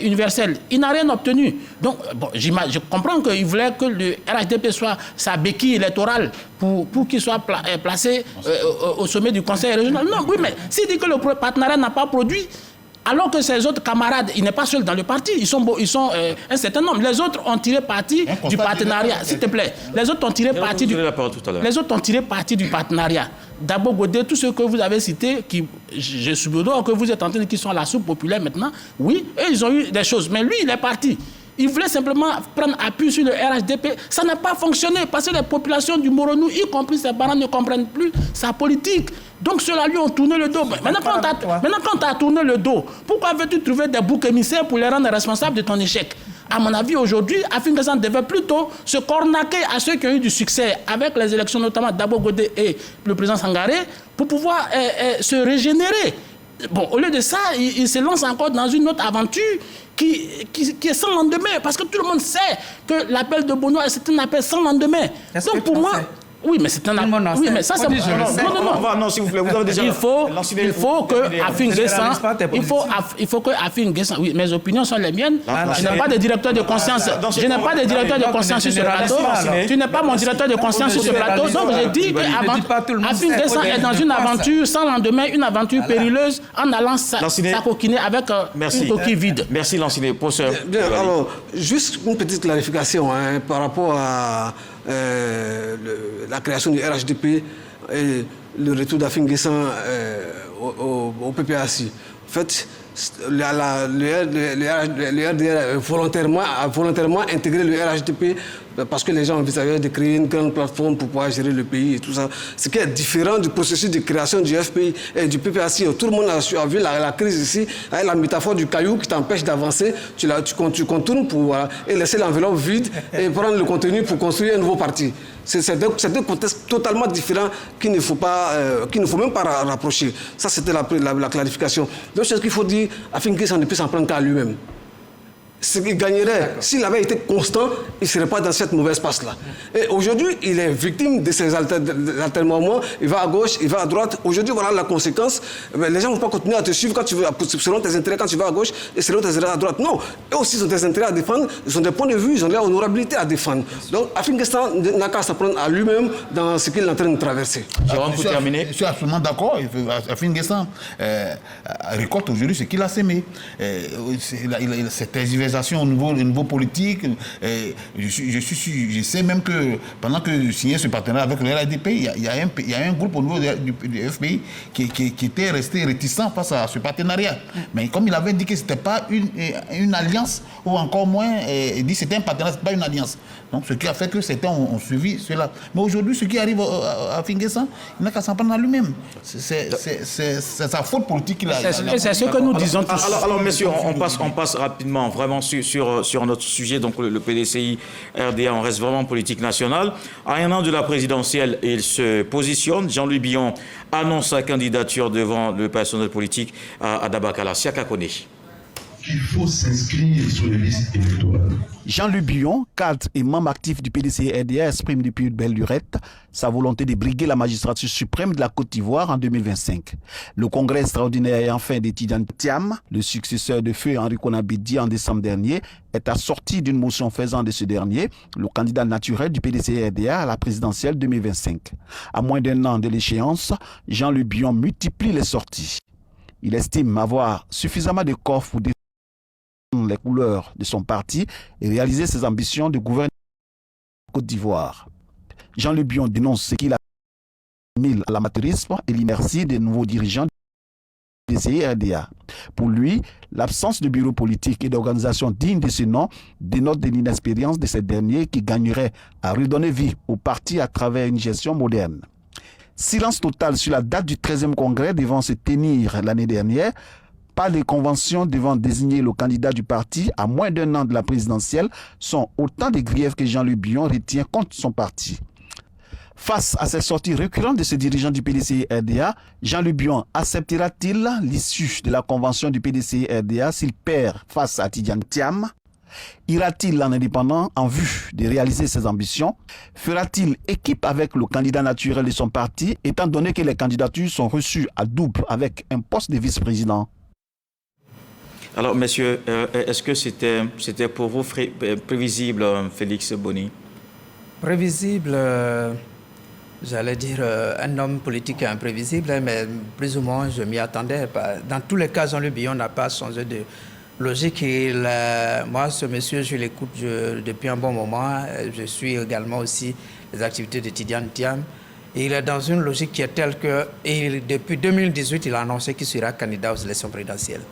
universel. Il n'a rien obtenu. Donc, bon, je comprends qu'il voulait que le RHDP soit sa béquille électorale pour qu'il soit placé au sommet du conseil régional. Non, oui, mais s'il dit que le partenariat n'a pas produit, alors que ses autres camarades, il n'est pas seul dans le parti, ils sont un certain nombre. Les autres ont tiré parti du partenariat, s'il te plaît. Les autres ont tiré parti du partenariat. Dabo Godé, tous ceux que vous avez cités, je suppose que vous êtes en train de qu'ils sont à la soupe populaire maintenant, oui, eux, ils ont eu des choses. Mais lui, il est parti. Il voulait simplement prendre appui sur le RHDP. Ça n'a pas fonctionné parce que les populations du Moronou, y compris ses parents, ne comprennent plus sa politique. Donc ceux-là lui ont tourné le dos. Maintenant, quand tu as tourné le dos, pourquoi veux-tu trouver des boucs émissaires pour les rendre responsables de ton échec? À mon avis, aujourd'hui, Afin N'Guessan devait plutôt se cornaquer à ceux qui ont eu du succès avec les élections, notamment Dabo Godé et le président Sangaré, pour pouvoir se régénérer. Bon, au lieu de ça, il se lance encore dans une autre aventure qui est sans lendemain. Parce que tout le monde sait que l'appel de Bono, c'est un appel sans lendemain. Donc pour moi... Oui, mais c'est un appel. Oui, mais ça, c'est... Non, s'il vous plaît, vous avez déjà... Il faut que Afin N'Guessan... Il faut que Afin N'Guessan... Oui, mes opinions sont les miennes. Je n'ai pas de directeur de conscience. Je n'ai pas de directeur de conscience sur ce plateau. Tu n'es pas mon directeur de conscience sur ce plateau. Donc, j'ai dit que Afin N'Guessan est dans une aventure sans lendemain, une aventure périlleuse, en allant s'acoquiner avec une coquille vide. Merci, Lanciné. Professeur. Bien, alors, juste une petite clarification par rapport à la création du RHDP et le retour d'Afin N'Guessan au PPACI. En fait, le RDR a volontairement intégré le RHDP parce que les gens envisageaient de créer une grande plateforme pour pouvoir gérer le pays et tout ça. Ce qui est différent du processus de création du FPI et du PPACI. Tout le monde a vu la crise ici, avec la métaphore du caillou qui t'empêche d'avancer. Tu contournes pour et laisser l'enveloppe vide et prendre le contenu pour construire un nouveau parti. C'est deux contextes totalement différents qu'il ne faut même pas rapprocher. Ça, c'était la clarification. Donc, c'est ce qu'il faut dire, Afin N'Guessan ne peut s'en prendre qu'à lui-même. Ce qu'il gagnerait, s'il avait été constant, il ne serait pas dans cette mauvaise passe-là. Et aujourd'hui, il est victime de ces alternements. Il va à gauche, il va à droite. Aujourd'hui, voilà la conséquence. Les gens ne vont pas continuer à te suivre selon tes intérêts quand tu vas à gauche et selon tes intérêts à droite. Non, eux aussi, ils ont des intérêts à défendre, ils ont des points de vue, ils ont de l'honorabilité à défendre. Donc, Afin N'Guessan n'a qu'à s'apprendre à lui-même dans ce qu'il est en train de traverser. Jérôme, pour terminer. Je suis absolument d'accord. Afin N'Guessan récolte aujourd'hui ce qu'il a sémé. Cette au niveau politique. Je sais même que pendant que je signais ce partenariat avec le RHDP, il y a un groupe au niveau du FPI qui était resté réticent face à ce partenariat. Mais comme il avait dit que ce n'était pas une alliance, ou encore moins, il dit que c'était un partenariat, ce n'était pas une alliance. Donc ce qui a fait que certains ont suivi cela. Mais aujourd'hui, ce qui arrive à Afin N'Guessan, il n'a qu'à s'en prendre à lui-même. C'est sa faute politique qu'il a. C'est ce que nous disons tous. Alors messieurs, on passe rapidement vraiment sur notre sujet, donc le PDCI RDA, on reste vraiment politique nationale. À un an de la présidentielle, il se positionne. Jean-Louis Billon annonce sa candidature devant le personnel politique à Dabakala. Siaka Kone. Il faut s'inscrire sur les listes électorales. Jean-Louis Billon, cadre et membre actif du PDCI-RDA, exprime depuis une belle lurette sa volonté de briguer la magistrature suprême de la Côte d'Ivoire en 2025. Le congrès extraordinaire et enfin d'étudiants Thiam, le successeur de feu Henri Konabedi en décembre dernier, est assorti d'une motion faisant de ce dernier le candidat naturel du PDCI-RDA à la présidentielle 2025. À moins d'un an de l'échéance, Jean-Louis Billon multiplie les sorties. Il estime avoir suffisamment de corps pour défendre les couleurs de son parti et réaliser ses ambitions de gouverner la Côte d'Ivoire. Jean-Louis Billon dénonce ce qu'il a mis à l'amateurisme et l'inertie des nouveaux dirigeants du PDCI-RDA. Pour lui, l'absence de bureau politique et d'organisation digne de ce nom dénote de l'inexpérience de ces derniers qui gagneraient à redonner vie au parti à travers une gestion moderne. Silence total sur la date du 13e congrès devant se tenir l'année dernière. Pas de convention devant désigner le candidat du parti à moins d'un an de la présidentielle sont autant de griefs que Jean-Louis Billon retient contre son parti. Face à ces sorties récurrentes de ce dirigeant du PDCI-RDA, Jean-Louis Billon acceptera-t-il l'issue de la convention du PDCI-RDA s'il perd face à Tidjane Thiam? Ira-t-il en indépendant en vue de réaliser ses ambitions? Fera-t-il équipe avec le candidat naturel de son parti, étant donné que les candidatures sont reçues à double avec un poste de vice-président? Alors, messieurs, est-ce que c'était pour vous prévisible, Félix Boni? Prévisible, j'allais dire un homme politique imprévisible, mais plus ou moins je m'y attendais. Dans tous les cas, Jean-Louis Billon n'a pas changé de logique. Moi, ce monsieur, je l'écoute depuis un bon moment. Je suis également aussi les activités de Tidjane Thiam. Il est dans une logique qui est telle que depuis 2018, il a annoncé qu'il sera candidat aux élections présidentielles.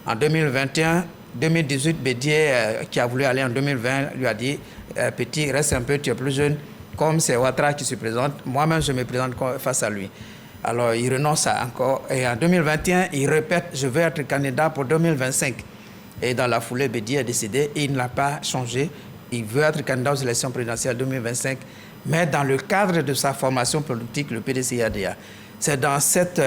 En 2018, Bédier, qui a voulu aller en 2020, lui a dit « Petit, reste un peu, tu es plus jeune. » Comme c'est Ouattara qui se présente, moi-même, je me présente face à lui. Alors, il renonce encore. Et en 2021, il répète « Je veux être candidat pour 2025 ». Et dans la foulée, Bédier est décédé. Il n'a pas changé. Il veut être candidat aux élections présidentielles 2025, mais dans le cadre de sa formation politique, le PDCI-RDA. C'est dans cette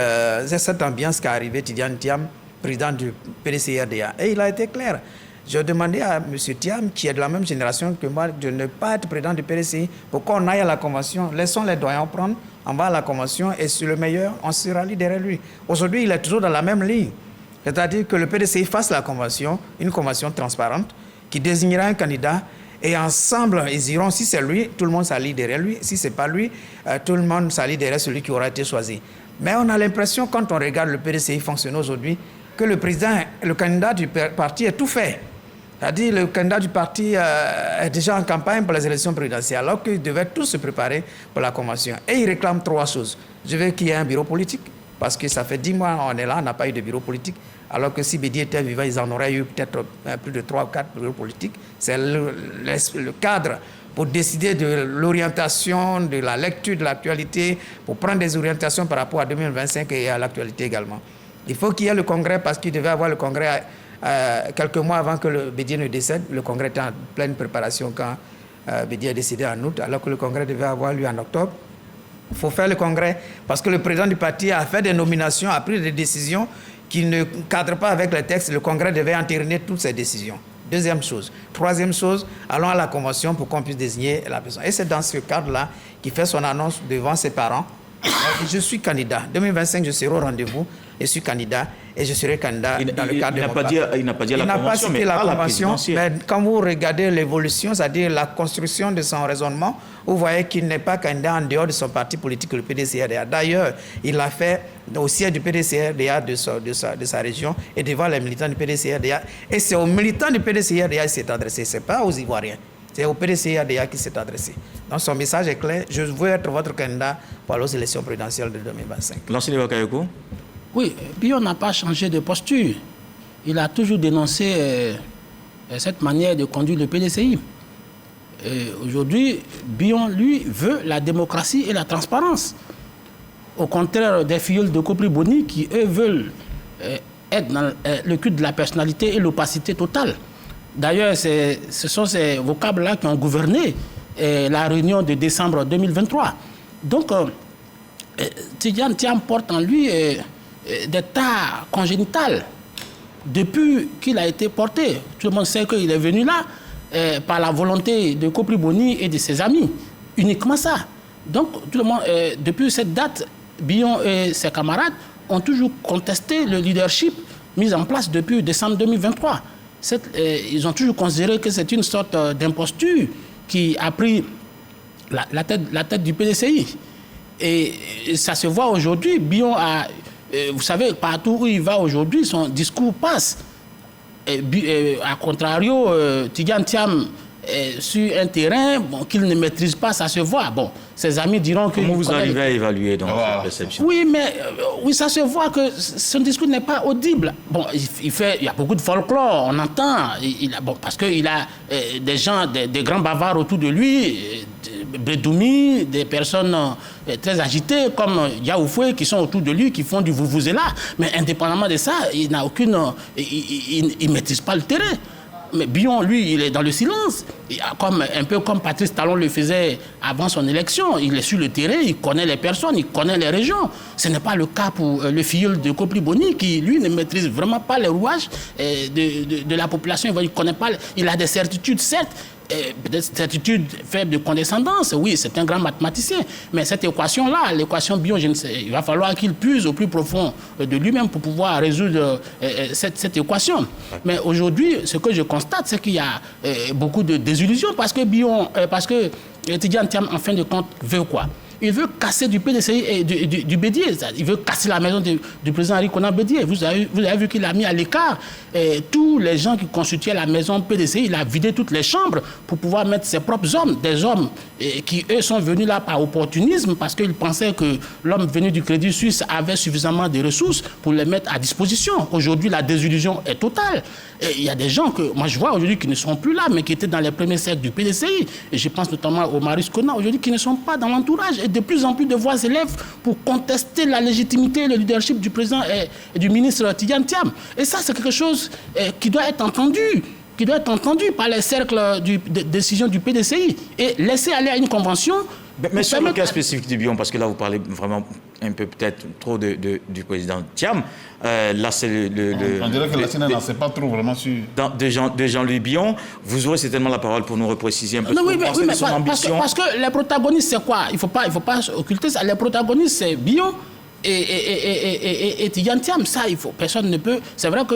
ambiance qu'est arrivé Tidjane Thiam, président du PDCI-RDA. Et il a été clair. Je demandais à M. Thiam, qui est de la même génération que moi, de ne pas être président du PDCI. Pourquoi on aille à la convention? Laissons les doyens prendre, on va à la convention et sur le meilleur, on se rallie derrière lui. Aujourd'hui, il est toujours dans la même ligne. C'est-à-dire que le PDCI fasse la convention, une convention transparente, qui désignera un candidat et ensemble, ils iront. Si c'est lui, tout le monde s'allie derrière lui. Si ce n'est pas lui, tout le monde s'allie derrière celui qui aura été choisi. Mais on a l'impression, quand on regarde le PDCI fonctionner aujourd'hui, que le président, le candidat du parti est tout fait. C'est-à-dire le candidat du parti est déjà en campagne pour les élections présidentielles, alors qu'ils devaient tous se préparer pour la convention. Et il réclame trois choses. Je veux qu'il y ait un bureau politique, parce que ça fait 10 mois on est là, on n'a pas eu de bureau politique, alors que si Bédier était vivant, ils en auraient eu peut-être plus de 3 ou 4 bureaux politiques. C'est le cadre pour décider de l'orientation, de la lecture de l'actualité, pour prendre des orientations par rapport à 2025 et à l'actualité également. Il faut qu'il y ait le congrès, parce qu'il devait avoir le congrès quelques mois avant que le Bédier ne décède. Le congrès était en pleine préparation quand Bédier est décédé en août, alors que le congrès devait avoir lieu en octobre. Il faut faire le congrès parce que le président du parti a fait des nominations, a pris des décisions qui ne cadrent pas avec les textes. Le congrès devait entériner toutes ces décisions. Deuxième chose. Troisième chose, allons à la convention pour qu'on puisse désigner la personne. Et c'est dans ce cadre-là qu'il fait son annonce devant ses parents. Je suis candidat. 2025, je serai au rendez-vous. Je suis candidat et je serai candidat dans le cadre de mon parti. Il n'a pas dit à la convention, mais à la présidentielle. Mais quand vous regardez l'évolution, c'est-à-dire la construction de son raisonnement, vous voyez qu'il n'est pas candidat en dehors de son parti politique, le PDCI-RDA. D'ailleurs, il l'a fait au siège du PDCI-RDA de sa région et devant les militants du PDCI-RDA. Et c'est aux militants du PDCI-RDA qu'il s'est adressé, ce n'est pas aux Ivoiriens. C'est au PDCI-RDA qui s'est adressé. Donc son message est clair, je veux être votre candidat pour les élections présidentielles de 2025. L'enseignant Bakayoko? Oui, Billon n'a pas changé de posture. Il a toujours dénoncé cette manière de conduire le PDCI. Aujourd'hui, Billon, lui, veut la démocratie et la transparence. Au contraire des filleuls de Kopli Boni qui, eux, veulent être dans le culte de la personnalité et l'opacité totale. D'ailleurs, ce sont ces vocables-là qui ont gouverné la réunion de décembre 2023. Donc, Tidjane Thiam porte en lui des tares congénitales depuis qu'il a été porté. Tout le monde sait qu'il est venu là par la volonté de Kopli Boni et de ses amis. Uniquement ça. Donc, tout le monde, depuis cette date, Billon et ses camarades ont toujours contesté le leadership mis en place depuis décembre 2023. Ils ont toujours considéré que c'est une sorte d'imposture qui a pris la tête du PDCI. Et ça se voit aujourd'hui. Billon a... vous savez, partout où il va aujourd'hui, son discours passe. À contrario, Tidjane Thiam sur un terrain qu'il ne maîtrise pas, ça se voit. Bon, ses amis diront que... Comment vous arrivez à évaluer donc cette perception? Oui, mais oui, ça se voit que son discours n'est pas audible. Bon, il y a beaucoup de folklore, on entend. Parce qu'il a des gens, des grands bavards autour de lui. Bredoumi, des personnes très agitées comme Yaoufoué qui sont autour de lui, qui font du vuvuzela. Mais indépendamment de ça, il n'a aucune... Il ne maîtrise pas le terrain. Mais Bion, lui, il est dans le silence. Un peu comme Patrice Talon le faisait avant son élection. Il est sur le terrain, il connaît les personnes, il connaît les régions. Ce n'est pas le cas pour le filleul de Kopli Boni qui, lui, ne maîtrise vraiment pas les rouages de la population. Il connaît pas, il a des certitudes, certes, peut-être certitude faible de condescendance, oui, c'est un grand mathématicien. Mais cette équation-là, l'équation Bion, je ne sais, il va falloir qu'il puise au plus profond de lui-même pour pouvoir résoudre cette équation. Mais aujourd'hui, ce que je constate, c'est qu'il y a beaucoup de désillusions parce que Bion, parce que Tidjane Thiam, en fin de compte, veut quoi? Il veut casser du PDCI et du Bédier. Il veut casser la maison du président Henri Konan Bédier. Vous avez vu qu'il a mis à l'écart tous les gens qui constituaient la maison PDCI. Il a vidé toutes les chambres pour pouvoir mettre ses propres hommes. Des hommes qui, eux, sont venus là par opportunisme parce qu'ils pensaient que l'homme venu du Crédit Suisse avait suffisamment de ressources pour les mettre à disposition. Aujourd'hui, la désillusion est totale. Et il y a des gens que moi je vois aujourd'hui qui ne sont plus là, mais qui étaient dans les premiers cercles du PDCI. Et je pense notamment au Marius Konan aujourd'hui qui ne sont pas dans l'entourage. Et de plus en plus de voix s'élèvent pour contester la légitimité et le leadership du président et du ministre Tidjane Thiam. Et ça, c'est quelque chose qui doit être entendu par les cercles de décision du PDCI et laisser aller à une convention. Mais sur le cas spécifique du Bion, parce que là vous parlez vraiment un peu peut-être trop du président Thiam, là c'est on dirait que la Sénat n'en sait pas trop vraiment sur... De Jean-Louis Bion, vous aurez certainement la parole pour nous repréciser un peu son ambition. Parce que les protagonistes c'est quoi? Il faut pas occulter ça. Les protagonistes c'est Bion et Tidjane Thiam, ça, personne ne peut... C'est vrai que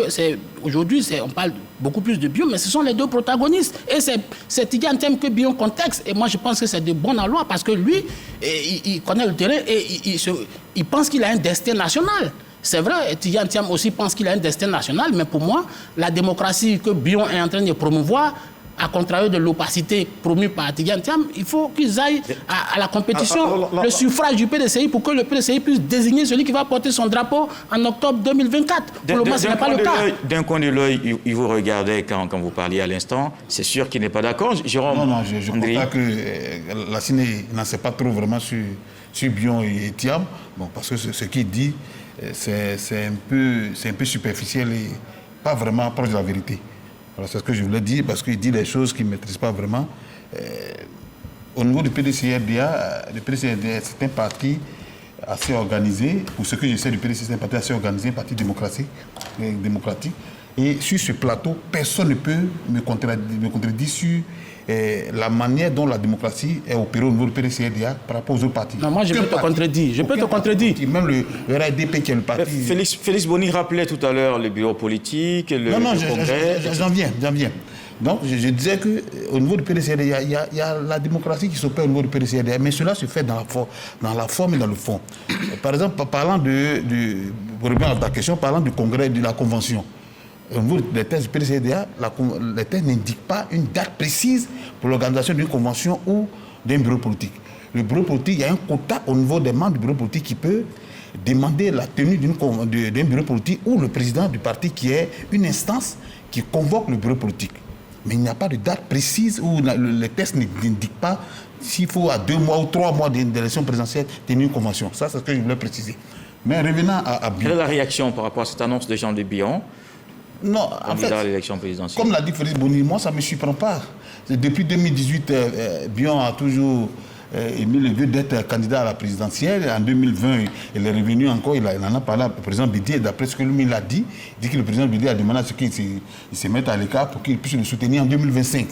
aujourd'hui, on parle beaucoup plus de Bion, mais ce sont les deux protagonistes. Et c'est Tidjane Thiam que Bion contexte. Et moi, je pense que c'est de bon aloi parce que lui, il connaît le terrain et il pense qu'il a un destin national. C'est vrai, Tidjane Thiam aussi pense qu'il a un destin national, mais pour moi, la démocratie que Bion est en train de promouvoir, à contrario de l'opacité promue par Tidjane Thiam, il faut qu'ils aillent à la compétition, le suffrage du PDCI pour que le PDCI puisse désigner celui qui va porter son drapeau en octobre 2024. Pour le moment, ce n'est pas le cas. D'un coin de l'œil, il vous regardait quand vous parliez à l'instant. C'est sûr qu'il n'est pas d'accord. Jérôme, non, je crois que la CINE n'en sait pas trop vraiment sur Bion et Thiam. Bon, parce que ce qu'il dit, c'est un peu superficiel et pas vraiment proche de la vérité. Alors c'est ce que je voulais dire, parce qu'il dit des choses qu'il ne maîtrise pas vraiment. Au niveau du PDCRDA, c'est un parti assez organisé. Pour ce que je sais du PDC, c'est un parti assez organisé, un parti démocratique. Et sur ce plateau, personne ne peut me contredire sur la manière dont la démocratie est opérée au niveau du PDCRDA par rapport aux autres partis. Non, moi je peux te contredire. Même le RADP qui est le parti... Félix Boni rappelait tout à l'heure le bureau politique, le congrès... J'en viens. Donc je disais qu'au niveau du PDCRDA, il y a la démocratie qui s'opère au niveau du PDCRDA, mais cela se fait dans la forme et dans le fond. Par exemple, pour répondre à ta question, parlant du congrès, de la convention, au niveau des thèses du PDCRDA, les thèses n'indiquent pas une date précise pour l'organisation d'une convention ou d'un bureau politique. Le bureau politique, il y a un quota au niveau des membres du bureau politique qui peut demander la tenue d'un bureau politique ou le président du parti qui est une instance qui convoque le bureau politique. Mais il n'y a pas de date précise où les textes n'indiquent pas s'il faut à 2 mois ou 3 mois d'élection présidentielle tenir une convention. Ça, c'est ce que je voulais préciser. Mais revenant à Bion... Quelle est la réaction par rapport à cette annonce de Jean-Louis Bion? Non, en fait, à l'élection présidentielle. Comme l'a dit Félix Boni, moi ça ne me surprend pas. Depuis 2018, Bion a toujours émis le vœu d'être candidat à la présidentielle. En 2020, il est revenu encore, il en a parlé au président Bédier. D'après ce que lui a dit, il dit que le président Bédier a demandé à ce qu'il se mette à l'écart pour qu'il puisse le soutenir en 2025.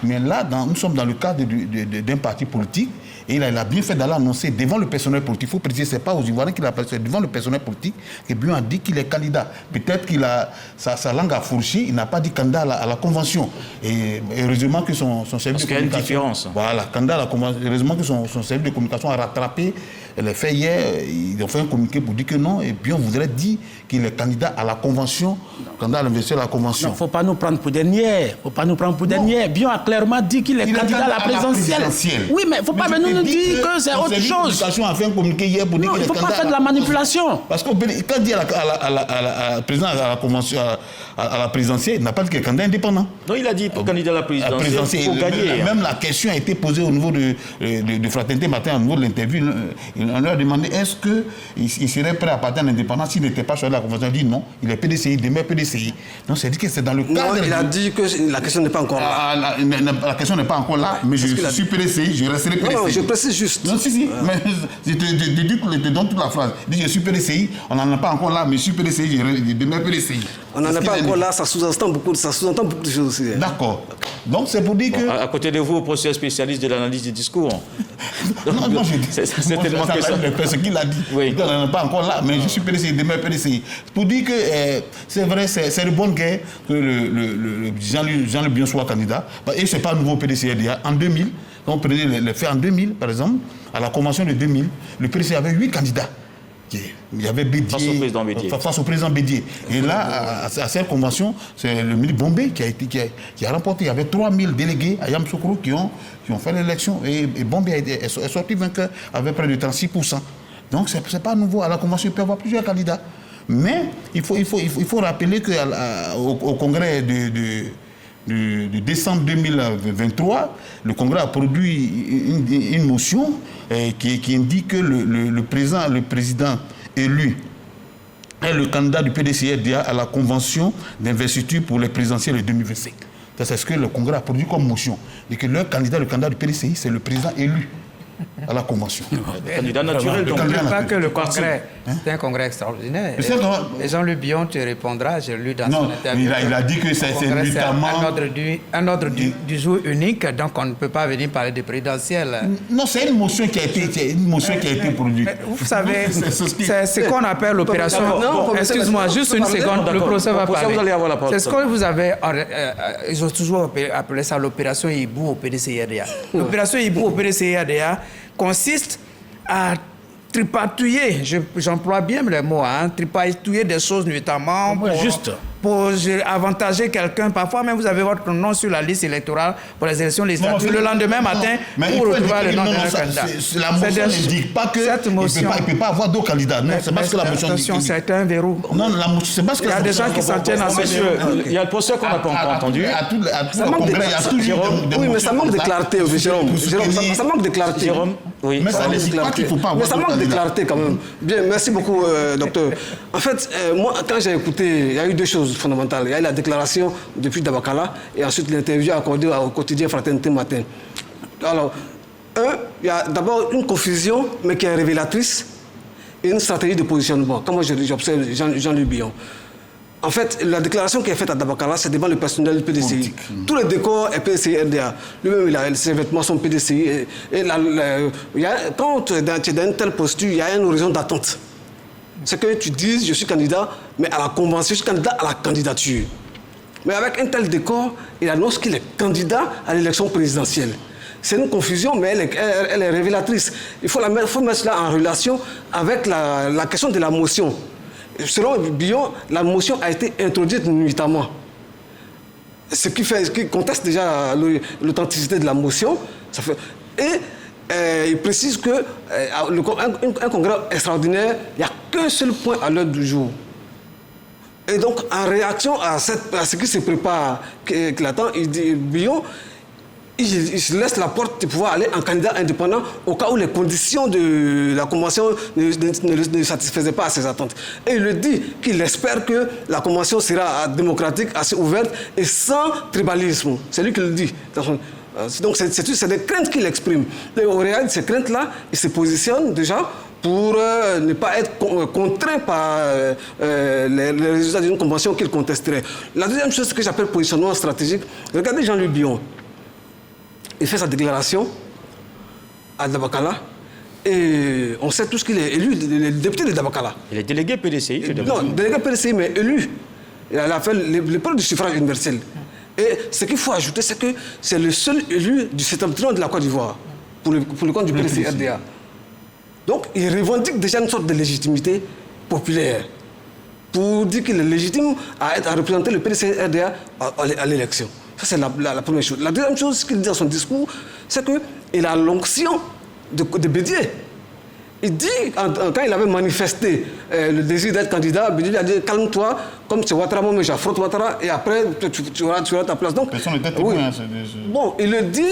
Mais là, nous sommes dans le cadre d'un parti politique. Et il a bien fait d'aller annoncer devant le personnel politique. Il faut préciser, ce n'est pas aux Ivoiriens qu'il a appelé, c'est devant le personnel politique que Bion a dit qu'il est candidat. Peut-être qu'il a sa langue a fourchi, il n'a pas dit candidat à la convention. Et heureusement que son service de communication... Parce qu'il y a une différence. Voilà, candidat à la convention. Heureusement que son service de communication a rattrapé les faits hier, ils ont fait un communiqué pour dire que non, et puis on voudrait dire qu'il est candidat à la convention, candidat à l'investiture à la convention. Non, il ne faut pas nous prendre pour des niais. Bion a clairement dit qu'il est candidat à la présidentielle. Oui, mais il ne faut pas venir nous dire que c'est autre chose. A fait un communiqué hier pour dire non, qu'il est il ne faut pas faire de la manipulation. Parce que quand il dit à la présidence, à la convention, à la présidentielle, il n'a pas dit qu'il est candidat indépendant. Non, il a dit pour candidat à la présidentielle pour gagner. Même la question a été posée au niveau de Fraternité Matin, au niveau de l'interview. On leur a demandé est-ce qu'il serait prêt à partir en indépendance s'il n'était pas choisi de la convention. Il a dit non, il est PDCI, demeure PDCI. Donc c'est dit que c'est dans le cadre. Non, il a dit que la question n'est pas encore là. La question n'est pas encore là, mais je suis PDCI, je resterai PDCI. Non, je précise juste. Non, si, mais je te donne toute la phrase. Je dis je suis PDCI, on n'en est pas encore là, mais je suis PDCI, je demeure PDCI. On n'en est pas encore là, ça sous-entend beaucoup de choses aussi. D'accord. Donc c'est pour dire que... À côté de vous, professeur spécialiste de l'analyse du discours. Non, c'est tellement que ça. Ce qu'il a dit. Oui. On n'en est pas encore là, mais je suis PDCI, demeure PDCI. Pour dire que c'est vrai, c'est de bonne guerre que Jean-Luc Bion soit candidat. Et ce n'est pas un nouveau PDCI-RDA. En 2000, quand on prenait les faits en 2000, par exemple, à la convention de 2000, le PDCI avait 8 candidats. Il y avait Bédier, face au président Bédier. Et là, à cette convention, c'est le ministre Bombé qui a remporté. Il y avait 3000 délégués à Yamoussoukro qui ont fait l'élection. Et Bombé est sorti vainqueur avec près de 36%. Donc, ce n'est pas nouveau. À la convention, il peut y avoir plusieurs candidats. Mais il faut rappeler qu'au congrès de décembre 2023, le Congrès a produit une motion qui indique que le président élu est le candidat du PDCI-RDA à la convention d'investiture pour les présidentielles de 2025. C'est ce que le Congrès a produit comme motion. Et que le candidat du PDCI, c'est le président élu à la convention. Le candidat naturel. Donc, pas que le congrès, c'est un congrès extraordinaire. Et Jean-Luc Bion te répondra, j'ai lu dans son interview. Il a dit que c'est notamment... un ordre du jour unique, donc on ne peut pas venir parler de présidentielle. Non, c'est une motion qui a été produite. Vous savez, c'est ce qu'on appelle l'opération... Excuse-moi, juste une seconde, le professeur va parler. C'est ce que vous avez... Ils ont toujours appelé ça l'opération Hibou au PDCI-RDA. L'opération Hibou au PDCI-RDA consiste à tripatouiller, j'emploie bien les mots, tripatouiller des choses notamment pour avantager quelqu'un. Parfois même vous avez votre nom sur la liste électorale pour les élections législatives. Le lendemain matin, vous retrouvez le nom d'un candidat. La motion ne dit pas qu'il ne peut pas avoir d'autres candidats. Non, c'est parce que la motion dit. Attention, c'est un verrou. Non, c'est parce que... Il y a des gens qui s'en tiennent à ce verrou. Il y a le procès qu'on n'a pas encore entendu. À tout le congrès, il y a toujours des... Oui, mais ça manque de clarté, Jérôme. Ça manque de clarté. Jérôme, oui. Mais ça ne dit pas qu'il ne faut pas avoir... Mais ça manque de clarté quand même. Bien, merci beaucoup, docteur. En fait, moi, quand j'ai écouté, il y a eu deux choses fondamentales. Il y a eu la déclaration depuis Dabakala et ensuite l'interview accordée au quotidien Fraternité Matin. Alors, il y a d'abord une confusion, mais qui est révélatrice, et une stratégie de positionnement. Comme moi, j'observe Jean-Luc Bion. En fait, la déclaration qui est faite à Dabakala, c'est devant le personnel du PDCI. Tout le décor est PDCI-RDA. Lui-même, ses vêtements sont PDCI. Quand tu es dans une telle posture, il y a une horizon d'attente. C'est que tu dises, je suis candidat, mais à la convention, je suis candidat à la candidature. Mais avec un tel décor, il annonce qu'il est candidat à l'élection présidentielle. C'est une confusion, mais elle est révélatrice. Il faut mettre cela en relation avec la question de la motion. Selon Bion, la motion a été introduite nuitamment. Ce qui conteste déjà l'authenticité de la motion. Il précise qu'un congrès extraordinaire, il n'y a qu'un seul point à l'heure du jour. Et donc, en réaction à ce qui se prépare, qu'il attend, il dit, Bion, il se laisse la porte de pouvoir aller en candidat indépendant au cas où les conditions de la convention ne satisfaisaient pas à ses attentes. Et il le dit qu'il espère que la convention sera démocratique, assez ouverte et sans tribalisme. C'est lui qui le dit. Donc c'est des craintes qu'il exprime. Et au réel de ces craintes-là, il se positionne déjà pour ne pas être contraint par les résultats d'une convention qu'il contesterait. La deuxième chose que j'appelle positionnement stratégique, regardez Jean-Luc Bion. Il fait sa déclaration à Dabakala et on sait tous qu'il est élu, le député de Dabakala. Il est délégué PDCI. Non, délégué PDCI, mais élu. Il a fait l'épreuve du suffrage universel. Et ce qu'il faut ajouter, c'est que c'est le seul élu du septentrion de la Côte d'Ivoire pour le compte du PDCI-RDA. Donc, il revendique déjà une sorte de légitimité populaire pour dire qu'il est légitime à représenter le PDC-RDA à l'élection. Ça, c'est la première chose. La deuxième chose qu'il dit dans son discours, c'est qu'il a l'onction de Bédié. Il dit, quand il avait manifesté le désir d'être candidat, Bédié a dit « Calme-toi, comme c'est Ouattara, moi j'affronte Ouattara et après tu auras ta place. » Donc, personne n'était témoin. Bon, il le dit.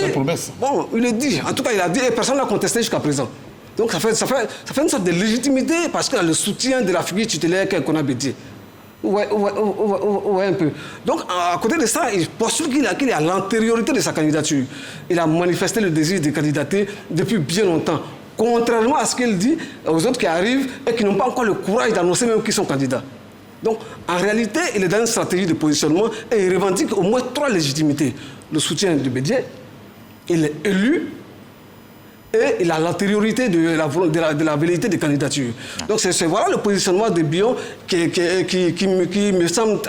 Bon, il le dit. En tout cas, il a dit et personne n'a contesté jusqu'à présent. Donc, ça fait une sorte de légitimité parce qu'il a le soutien de la figure tutélaire qu'on a Bédié. Ouais, un peu. Donc, à côté de ça, il postule qu'il est à l'antériorité de sa candidature. Il a manifesté le désir de candidater depuis bien longtemps. Contrairement à ce qu'il dit aux autres qui arrivent et qui n'ont pas encore le courage d'annoncer même qu'ils sont candidats. Donc, en réalité, il est dans une stratégie de positionnement et il revendique au moins 3 légitimités. Le soutien de Bédié, il est élu et il a l'antériorité de la velléité de candidature. Donc, voilà le positionnement de Bion qui me semble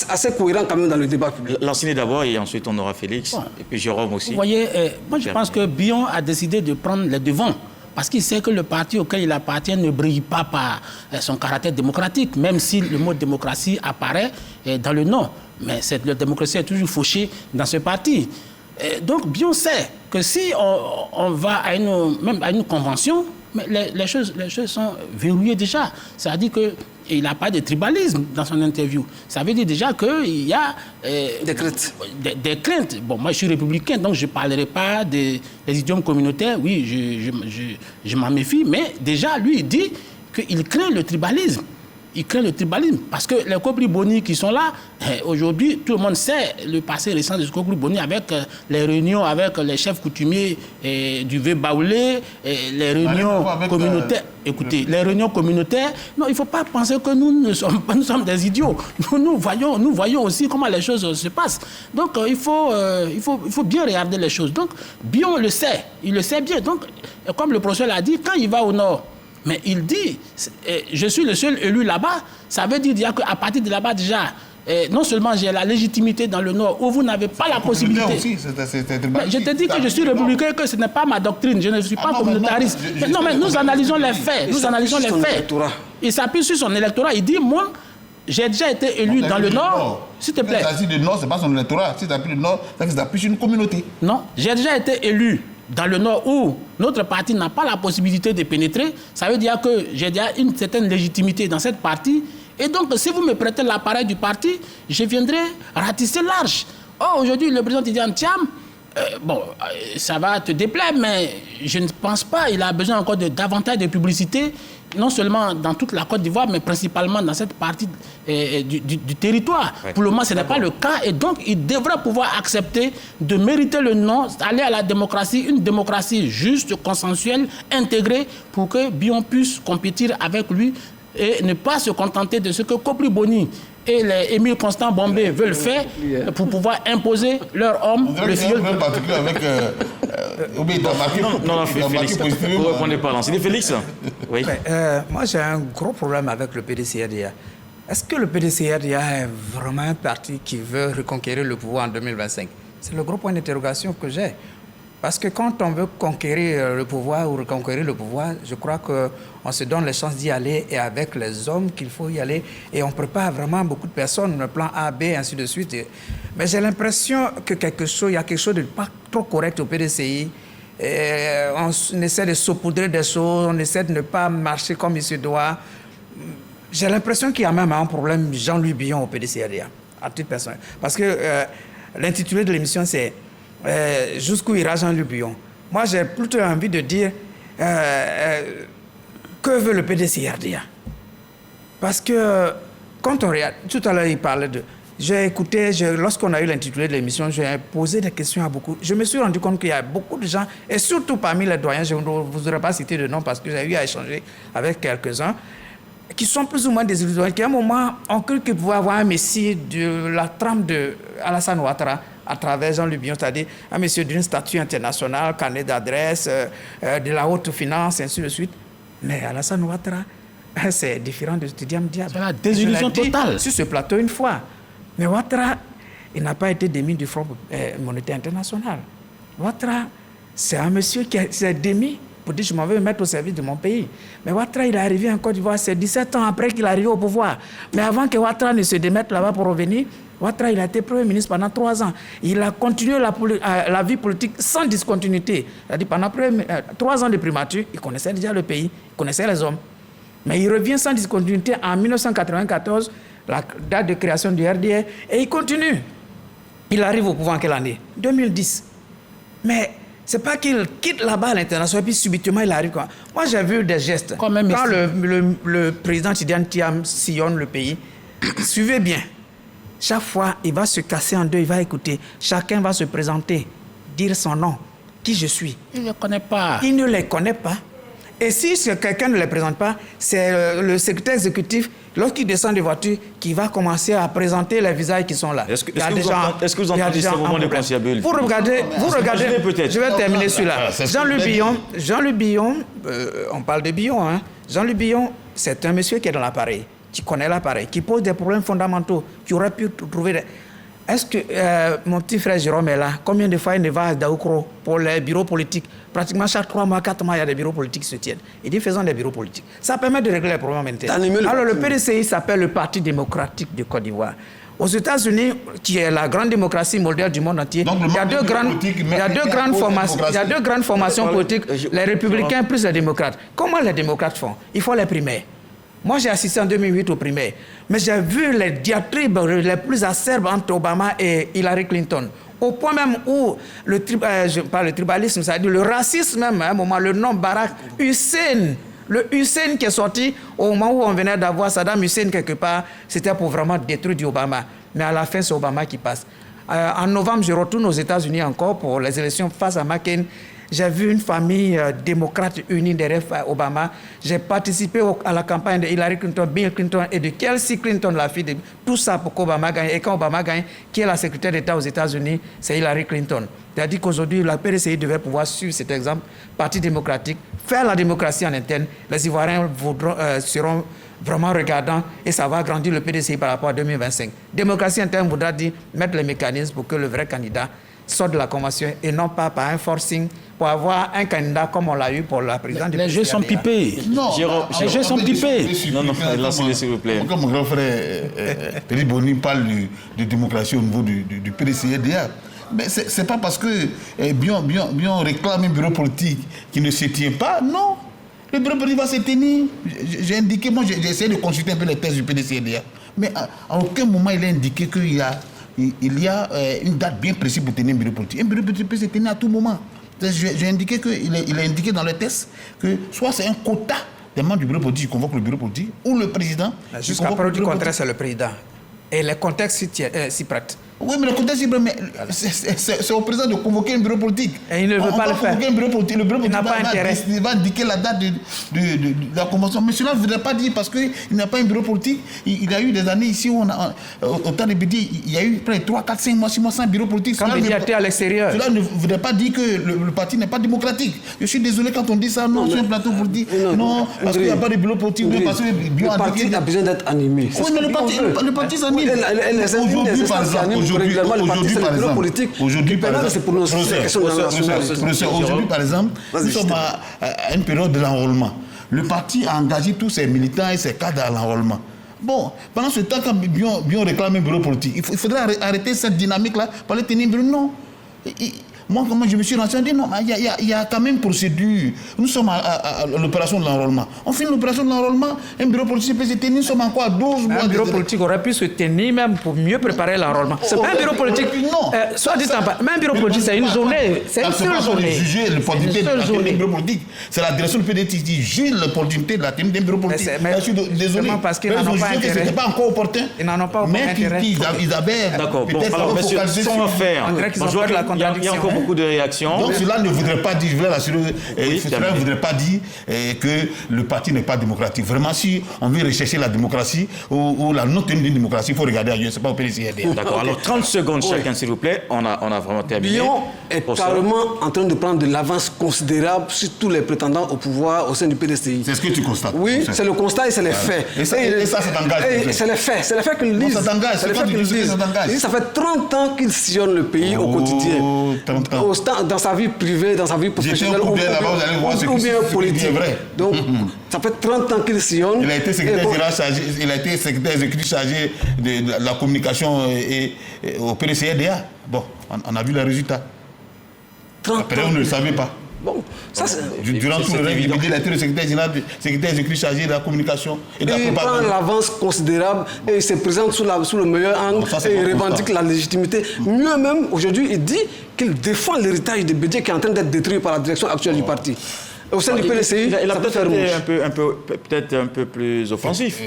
assez cohérent quand même dans le débat public. Lanciné d'abord et ensuite on aura Félix et puis Jérôme aussi. Vous voyez, moi je pense que Bion a décidé de prendre les devants. Parce qu'il sait que le parti auquel il appartient ne brille pas par son caractère démocratique, même si le mot démocratie apparaît dans le nom. Mais la démocratie est toujours fauchée dans ce parti. Donc, Bion sait que si on va même à une convention, mais les choses sont verrouillées déjà. Ça dit qu'il n'a pas de tribalisme dans son interview. Ça veut dire déjà qu'il y a des craintes. Des craintes. Bon, moi, je suis républicain, donc je ne parlerai pas des idiomes communautaires. Oui, je m'en méfie. Mais déjà, lui, il dit qu'il craint le tribalisme. Il craint le tribalisme. Parce que les Kobri Boni qui sont là, aujourd'hui, tout le monde sait le passé récent de ce Kobri Boni avec les réunions avec les chefs coutumiers du Vébaoulé, les réunions communautaires. Écoutez, les réunions communautaires, non, il ne faut pas penser que nous sommes des idiots. Nous voyons aussi comment les choses se passent. Donc, il faut bien regarder les choses. Donc, Bion le sait. Il le sait bien. Donc, comme le professeur l'a dit, quand il va au nord, mais il dit, je suis le seul élu là-bas, ça veut dire qu'à partir de là-bas déjà, non seulement j'ai la légitimité dans le Nord, où vous n'avez pas la possibilité. Aussi, mais je te dis que je suis républicain, que ce n'est pas ma doctrine, je ne suis pas communautariste. Non, mais nous analysons les faits. Nous analysons les faits. Il s'appuie sur son électorat. Il dit, moi, j'ai déjà été élu dans le Nord. S'il te plaît. Si le Nord, ce n'est pas son électorat. Si tu appuies le Nord, ça s'appuie sur une communauté. Non, j'ai déjà été élu dans le Nord où notre parti n'a pas la possibilité de pénétrer. Ça veut dire que j'ai déjà une certaine légitimité dans cette partie. Et donc, si vous me prêtez l'appareil du parti, je viendrai ratisser large. Oh, aujourd'hui, le président Tidiane Thiam, ça va te déplaire, mais je ne pense pas. Il a besoin encore davantage de publicité, non seulement dans toute la Côte d'Ivoire, mais principalement dans cette partie du territoire. Ouais. Pour le moment, ce n'est pas le cas. Et donc, il devrait pouvoir accepter de mériter le nom, aller à la démocratie, une démocratie juste, consensuelle, intégrée, pour que Bion puisse compétir avec lui et ne pas se contenter de ce que Kobri Boni et les Émile Constant Bombé veulent faire pour pouvoir imposer leur homme. Le filleul en particulier avec... non, Félix, vous ne répondez pas. C'est Félix. Oui. Moi, j'ai un gros problème avec le PDC-RDA. Est-ce que le PDC-RDA est vraiment un parti qui veut reconquérir le pouvoir en 2025? C'est le gros point d'interrogation que j'ai. Parce que quand on veut conquérir le pouvoir ou reconquérir le pouvoir, je crois qu'on se donne les chances d'y aller et avec les hommes qu'il faut y aller. Et on prépare vraiment beaucoup de personnes, le plan A, B, ainsi de suite. Mais j'ai l'impression que il y a quelque chose de pas trop correct au PDCI. On essaie de saupoudrer des choses, on essaie de ne pas marcher comme il se doit. J'ai l'impression qu'il y a même un problème Jean-Louis Bion au PDC-RDA, à titre personnel. Parce que l'intitulé de l'émission, c'est jusqu'où ira Jean-Louis Bion. Moi, j'ai plutôt envie de dire que veut le PDC-RDA. Parce que quand on regarde, tout à l'heure, il parlait de... J'ai écouté, lorsqu'on a eu l'intitulé de l'émission, j'ai posé des questions à beaucoup. Je me suis rendu compte qu'il y a beaucoup de gens, et surtout parmi les doyens, je ne vous aurais pas cité de nom parce que j'ai eu à échanger avec quelques-uns, qui sont plus ou moins désillusionnés, qui à un moment ont cru qu'ils pouvaient avoir un messie de la trame de Alassane Ouattara à travers Jean-Louis Bion, c'est-à-dire un monsieur d'une statue internationale, carnet d'adresse, de la haute finance, ainsi de suite. Mais Alassane Ouattara, c'est différent de Tidiane Diaby. C'est la désillusion totale. Sur ce plateau une fois. Mais Ouattara, il n'a pas été démis du Fonds monétaire international. Ouattara, c'est un monsieur qui s'est démis pour dire je m'en vais me mettre au service de mon pays. Mais Ouattara, il est arrivé en Côte d'Ivoire, c'est 17 ans après qu'il est arrivé au pouvoir. Mais avant que Ouattara ne se démette là-bas pour revenir, Ouattara, il a été Premier ministre pendant 3 ans. Il a continué la vie politique sans discontinuité. C'est-à-dire pendant 3 ans de primature, il connaissait déjà le pays, il connaissait les hommes. Mais il revient sans discontinuité en 1994, la date de création du RDA, et il continue. Il arrive au pouvoir en quelle année? 2010. Mais c'est pas qu'il quitte là-bas à l'international, puis subitement il arrive. Moi, j'ai vu des gestes. Quand le président Tidiane Thiam sillonne le pays, suivez bien. Chaque fois, il va se casser en deux, il va écouter. Chacun va se présenter, dire son nom, qui je suis. Il ne les connaît pas. Il ne les connaît pas. Et si quelqu'un ne les présente pas, c'est le secrétaire exécutif, lorsqu'il descend de voiture, qui va commencer à présenter les visages qui sont là. Est-ce que vous entendez ce moment de conciliabule? Vous regardez, je vais terminer celui-là. Jean-Louis Billon, on parle de Billon, hein. Jean-Louis Billon, c'est un monsieur qui est dans l'appareil, qui connaît l'appareil, qui pose des problèmes fondamentaux, qui aurait pu trouver des... Est-ce que mon petit frère Jérôme est là? Combien de fois il ne va à Daoukro pour les bureaux politiques? Pratiquement chaque 3 mois, 4 mois, il y a des bureaux politiques qui se tiennent. Il dit faisons des bureaux politiques. Ça permet de régler les problèmes internes. Alors le PDCI s'appelle le Parti démocratique de Côte d'Ivoire. Aux États-Unis, qui est la grande démocratie moderne du monde entier, il y a deux grandes formations politiques, les républicains plus les démocrates. Comment les démocrates font? Il faut les primaires. Moi, j'ai assisté en 2008 aux primaires, mais j'ai vu les diatribes les plus acerbes entre Obama et Hillary Clinton. Au point même où je parle de tribalisme, c'est-à-dire le racisme même, à un moment, le nom Barack Hussein, le Hussein qui est sorti au moment où on venait d'avoir Saddam Hussein quelque part, c'était pour vraiment détruire du Obama. Mais à la fin, c'est Obama qui passe. En novembre, je retourne aux États-Unis encore pour les élections face à McCain. J'ai vu une famille démocrate unie derrière Obama. J'ai participé à la campagne de Hillary Clinton, Bill Clinton et de Kelsey Clinton, la fille de tout ça pour qu'Obama gagne. Et quand Obama gagne, qui est la secrétaire d'État aux États-Unis, c'est Hillary Clinton. C'est-à-dire qu'aujourd'hui, la PDCI devait pouvoir suivre cet exemple, Parti démocratique, faire la démocratie en interne. Les Ivoiriens seront vraiment regardants et ça va agrandir le PDCI par rapport à 2025. Démocratie interne voudra dire mettre les mécanismes pour que le vrai candidat sorte de la convention et non pas par un forcing pour avoir un candidat comme on l'a eu pour la présidente du Les jeux sont pipés. Non, les jeux sont pipés. Non, laissez-le s'il vous plaît. Comme mon grand frère Pérez Boni parle de démocratie au niveau du PDCRDA. Mais ce n'est pas parce que Bion réclame un bureau politique qui ne se tient pas, non. Le bureau politique va se tenir. J'ai indiqué, moi j'ai essayé de consulter un peu les thèses du PDCRDA. Mais à aucun moment il a indiqué qu'il y a une date bien précise pour tenir un bureau politique. Un bureau politique peut se tenir à tout moment. J'ai indiqué qu'il est indiqué dans le test que soit c'est un quota des membres du bureau politique qui convoque le bureau politique ou le président. Jusqu'à preuve du contraire, c'est le président. Et les contextes s'y prêtent. Oui, mais le contexte, c'est au président de convoquer un bureau politique. Et il ne veut pas le faire. Un bureau politique. Le bureau politique va indiquer la date de la convention. Mais cela ne voudrait pas dire parce qu'il n'y a pas un bureau politique. Il y a eu des années ici où au temps de Bédi, il y a eu près de 3, 4, 5 mois, 6 mois sans bureau politique. Quand Bédi était à l'extérieur. Cela ne voudrait pas dire que le parti n'est pas démocratique. Je suis désolé quand on dit ça, non, sur un plateau pour dire non, parce qu'il n'y a pas de bureau politique. Le parti a besoin d'être animé. Oui, mais le parti s'anime. Aujourd'hui, par exemple, nous sommes à une période de l'enrôlement. Le parti a engagé tous ses militants et ses cadres à l'enrôlement. Bon, pendant ce temps, quand Bion réclame un bureau politique, il faudrait arrêter cette dynamique-là pour aller tenir un bureau. Non. Moi, comment je me suis renseigné, non, il y a quand même une procédure. Nous sommes à l'opération de l'enrôlement. On finit l'opération de l'enrôlement, un bureau politique peut se tenir, nous sommes encore à 12 mois. Un bureau politique aurait pu se tenir même pour mieux préparer l'enrôlement. C'est pas un bureau politique. Non. Soit dit en pas, mais un bureau politique, c'est une journée. C'est une seule journée. Juger l'opportunité de la tenue d'un bureau politique. C'est la direction du PDT qui juge l'opportunité de la tenue d'un bureau politique. Je suis désolé. Parce qu'ils n'en ont pas intérêt. C'était pas encore opportun. Ils n'en ont pas intérêt. Mais ils avaient. D'accord. Bon, alors, messieurs, ce qu'on va faire. Il y a encore beaucoup de réactions. Donc cela ne voudrait pas dire, je voulais l'assurer, cela ne voudrait pas dire que le parti n'est pas démocratique. Vraiment, si on veut rechercher la démocratie ou la non-tenue d'une démocratie, il faut regarder ailleurs, ce n'est pas au PDCRDA. D'accord, alors 30 secondes chacun, s'il vous plaît. On a vraiment terminé. Bion est carrément en train de prendre de l'avance considérable sur tous les prétendants au pouvoir au sein du PDCI. C'est ce que tu constates. Oui, c'est le constat et c'est les faits. Et ça t'engage. C'est les faits. C'est les faits qu'ils disent. Ça t'engage. Ça fait 30 ans qu'ils sillonnent le pays au quotidien. dans sa vie privée, dans sa vie professionnelle, ou bien politique. Donc, ça fait 30 ans qu'il sillonne. Il a été secrétaire exécutif chargé de la communication au PDC-RDA. Bon, on a vu les résultats. Après, on ne le savait pas. Bon, ça durant tout le règne, il a été le secrétaire exécutif chargé de la communication et de la propagande. Il prend l'avance considérable et il se présente sous le meilleur angle et il revendique la légitimité. Mieux même, aujourd'hui, il dit qu'il défend l'héritage de Bédié qui est en train d'être détruit par la direction actuelle du parti. Au sein du PDCI, il a peut-être un peu plus offensif.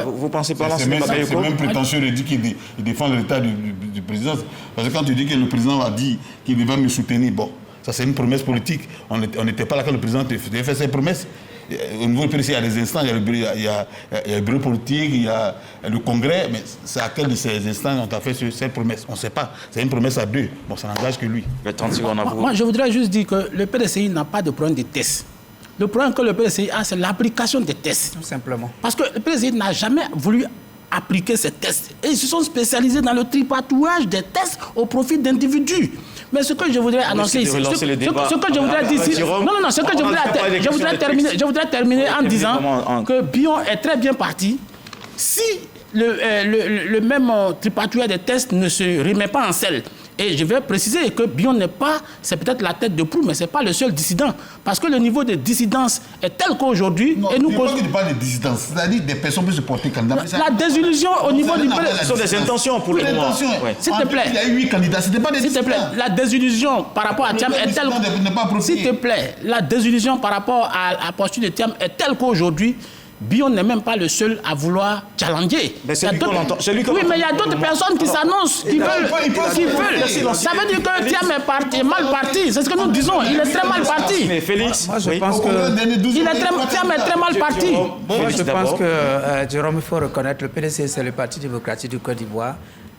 Vous pensez pas là? C'est même prétentieux de dire qu'il défend l'héritage du président. Parce que quand tu dis que le président a dit qu'il devait me soutenir, bon, ça c'est une promesse politique. On n'était pas là quand le président devait faire ses promesses. Au niveau du PDC, il y a des instants, il y a le bureau politique, il y a le congrès, mais c'est à quel de ces instants on a fait cette promesse? On ne sait pas. C'est une promesse à deux. Bon, ça n'engage que lui. Moi, je voudrais juste dire que le PDCI n'a pas de problème de tests. Le problème que le PDCI a, c'est l'application des tests. Tout simplement. Parce que le PDCI n'a jamais voulu appliquer ces tests. Et ils se sont spécialisés dans le tripatouage des tests au profit d'individus. Mais ce que je voudrais annoncer ici, ce que je voudrais dire ici, je voudrais terminer en disant que Bion est très bien parti. Si le même tripatouage des tests ne se remet pas en selle, et je vais préciser que Bion n'est pas, c'est peut-être la tête de proue, mais ce n'est pas le seul dissident. Parce que le niveau de dissidence est tel qu'aujourd'hui... Non, il ne parle pas de dissidence, c'est-à-dire des personnes peuvent se porter candidat. La désillusion au niveau du... Ce sont des intentions pour le moment. S'il te plaît. Il y a eu 8 candidats, ce n'était pas des dissidents. S'il te plaît, la désillusion par rapport à Thiam est telle... S'il te plaît, la désillusion par rapport à la posture de Thiam est telle qu'aujourd'hui, Bion n'est même pas le seul à vouloir challenger. Mais c'est lui qu'on entend. Oui, mais il y a d'autres personnes qui s'annoncent, qui veulent. Ça veut dire que Thiam est mal parti. C'est ce que nous disons. Il est très mal parti. Mais Félix, moi, je pense que Thiam est très mal parti. Moi, je pense que, Jérôme, il faut reconnaître, le PDC, c'est le Parti démocratique du Côte d'Ivoire.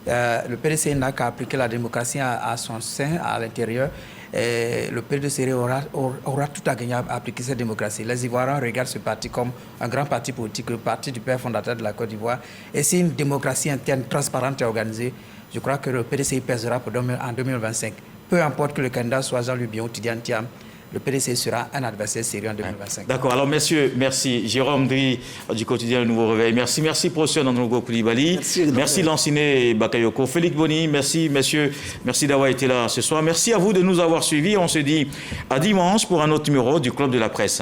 Le PDC n'a qu'à appliquer la démocratie à son sein, à l'intérieur. Et le PDC aura tout à gagner à appliquer cette démocratie. Les Ivoiriens regardent ce parti comme un grand parti politique, le parti du père fondateur de la Côte d'Ivoire. Et si une démocratie interne transparente et organisée, je crois que le PDC pèsera en 2025. Peu importe que le candidat soit Jean-Louis Bion ou Tidiane Thiam, le PDC sera un adversaire sérieux en 2025. D'accord. Alors, messieurs, merci. Jérôme Dri du quotidien Le Nouveau Réveil. Merci, professeur Nandongo Koulibaly. Merci, Lanciné Bakayoko. Félix Boni, merci, messieurs. Merci d'avoir été là ce soir. Merci à vous de nous avoir suivis. On se dit à dimanche pour un autre numéro du Club de la Presse.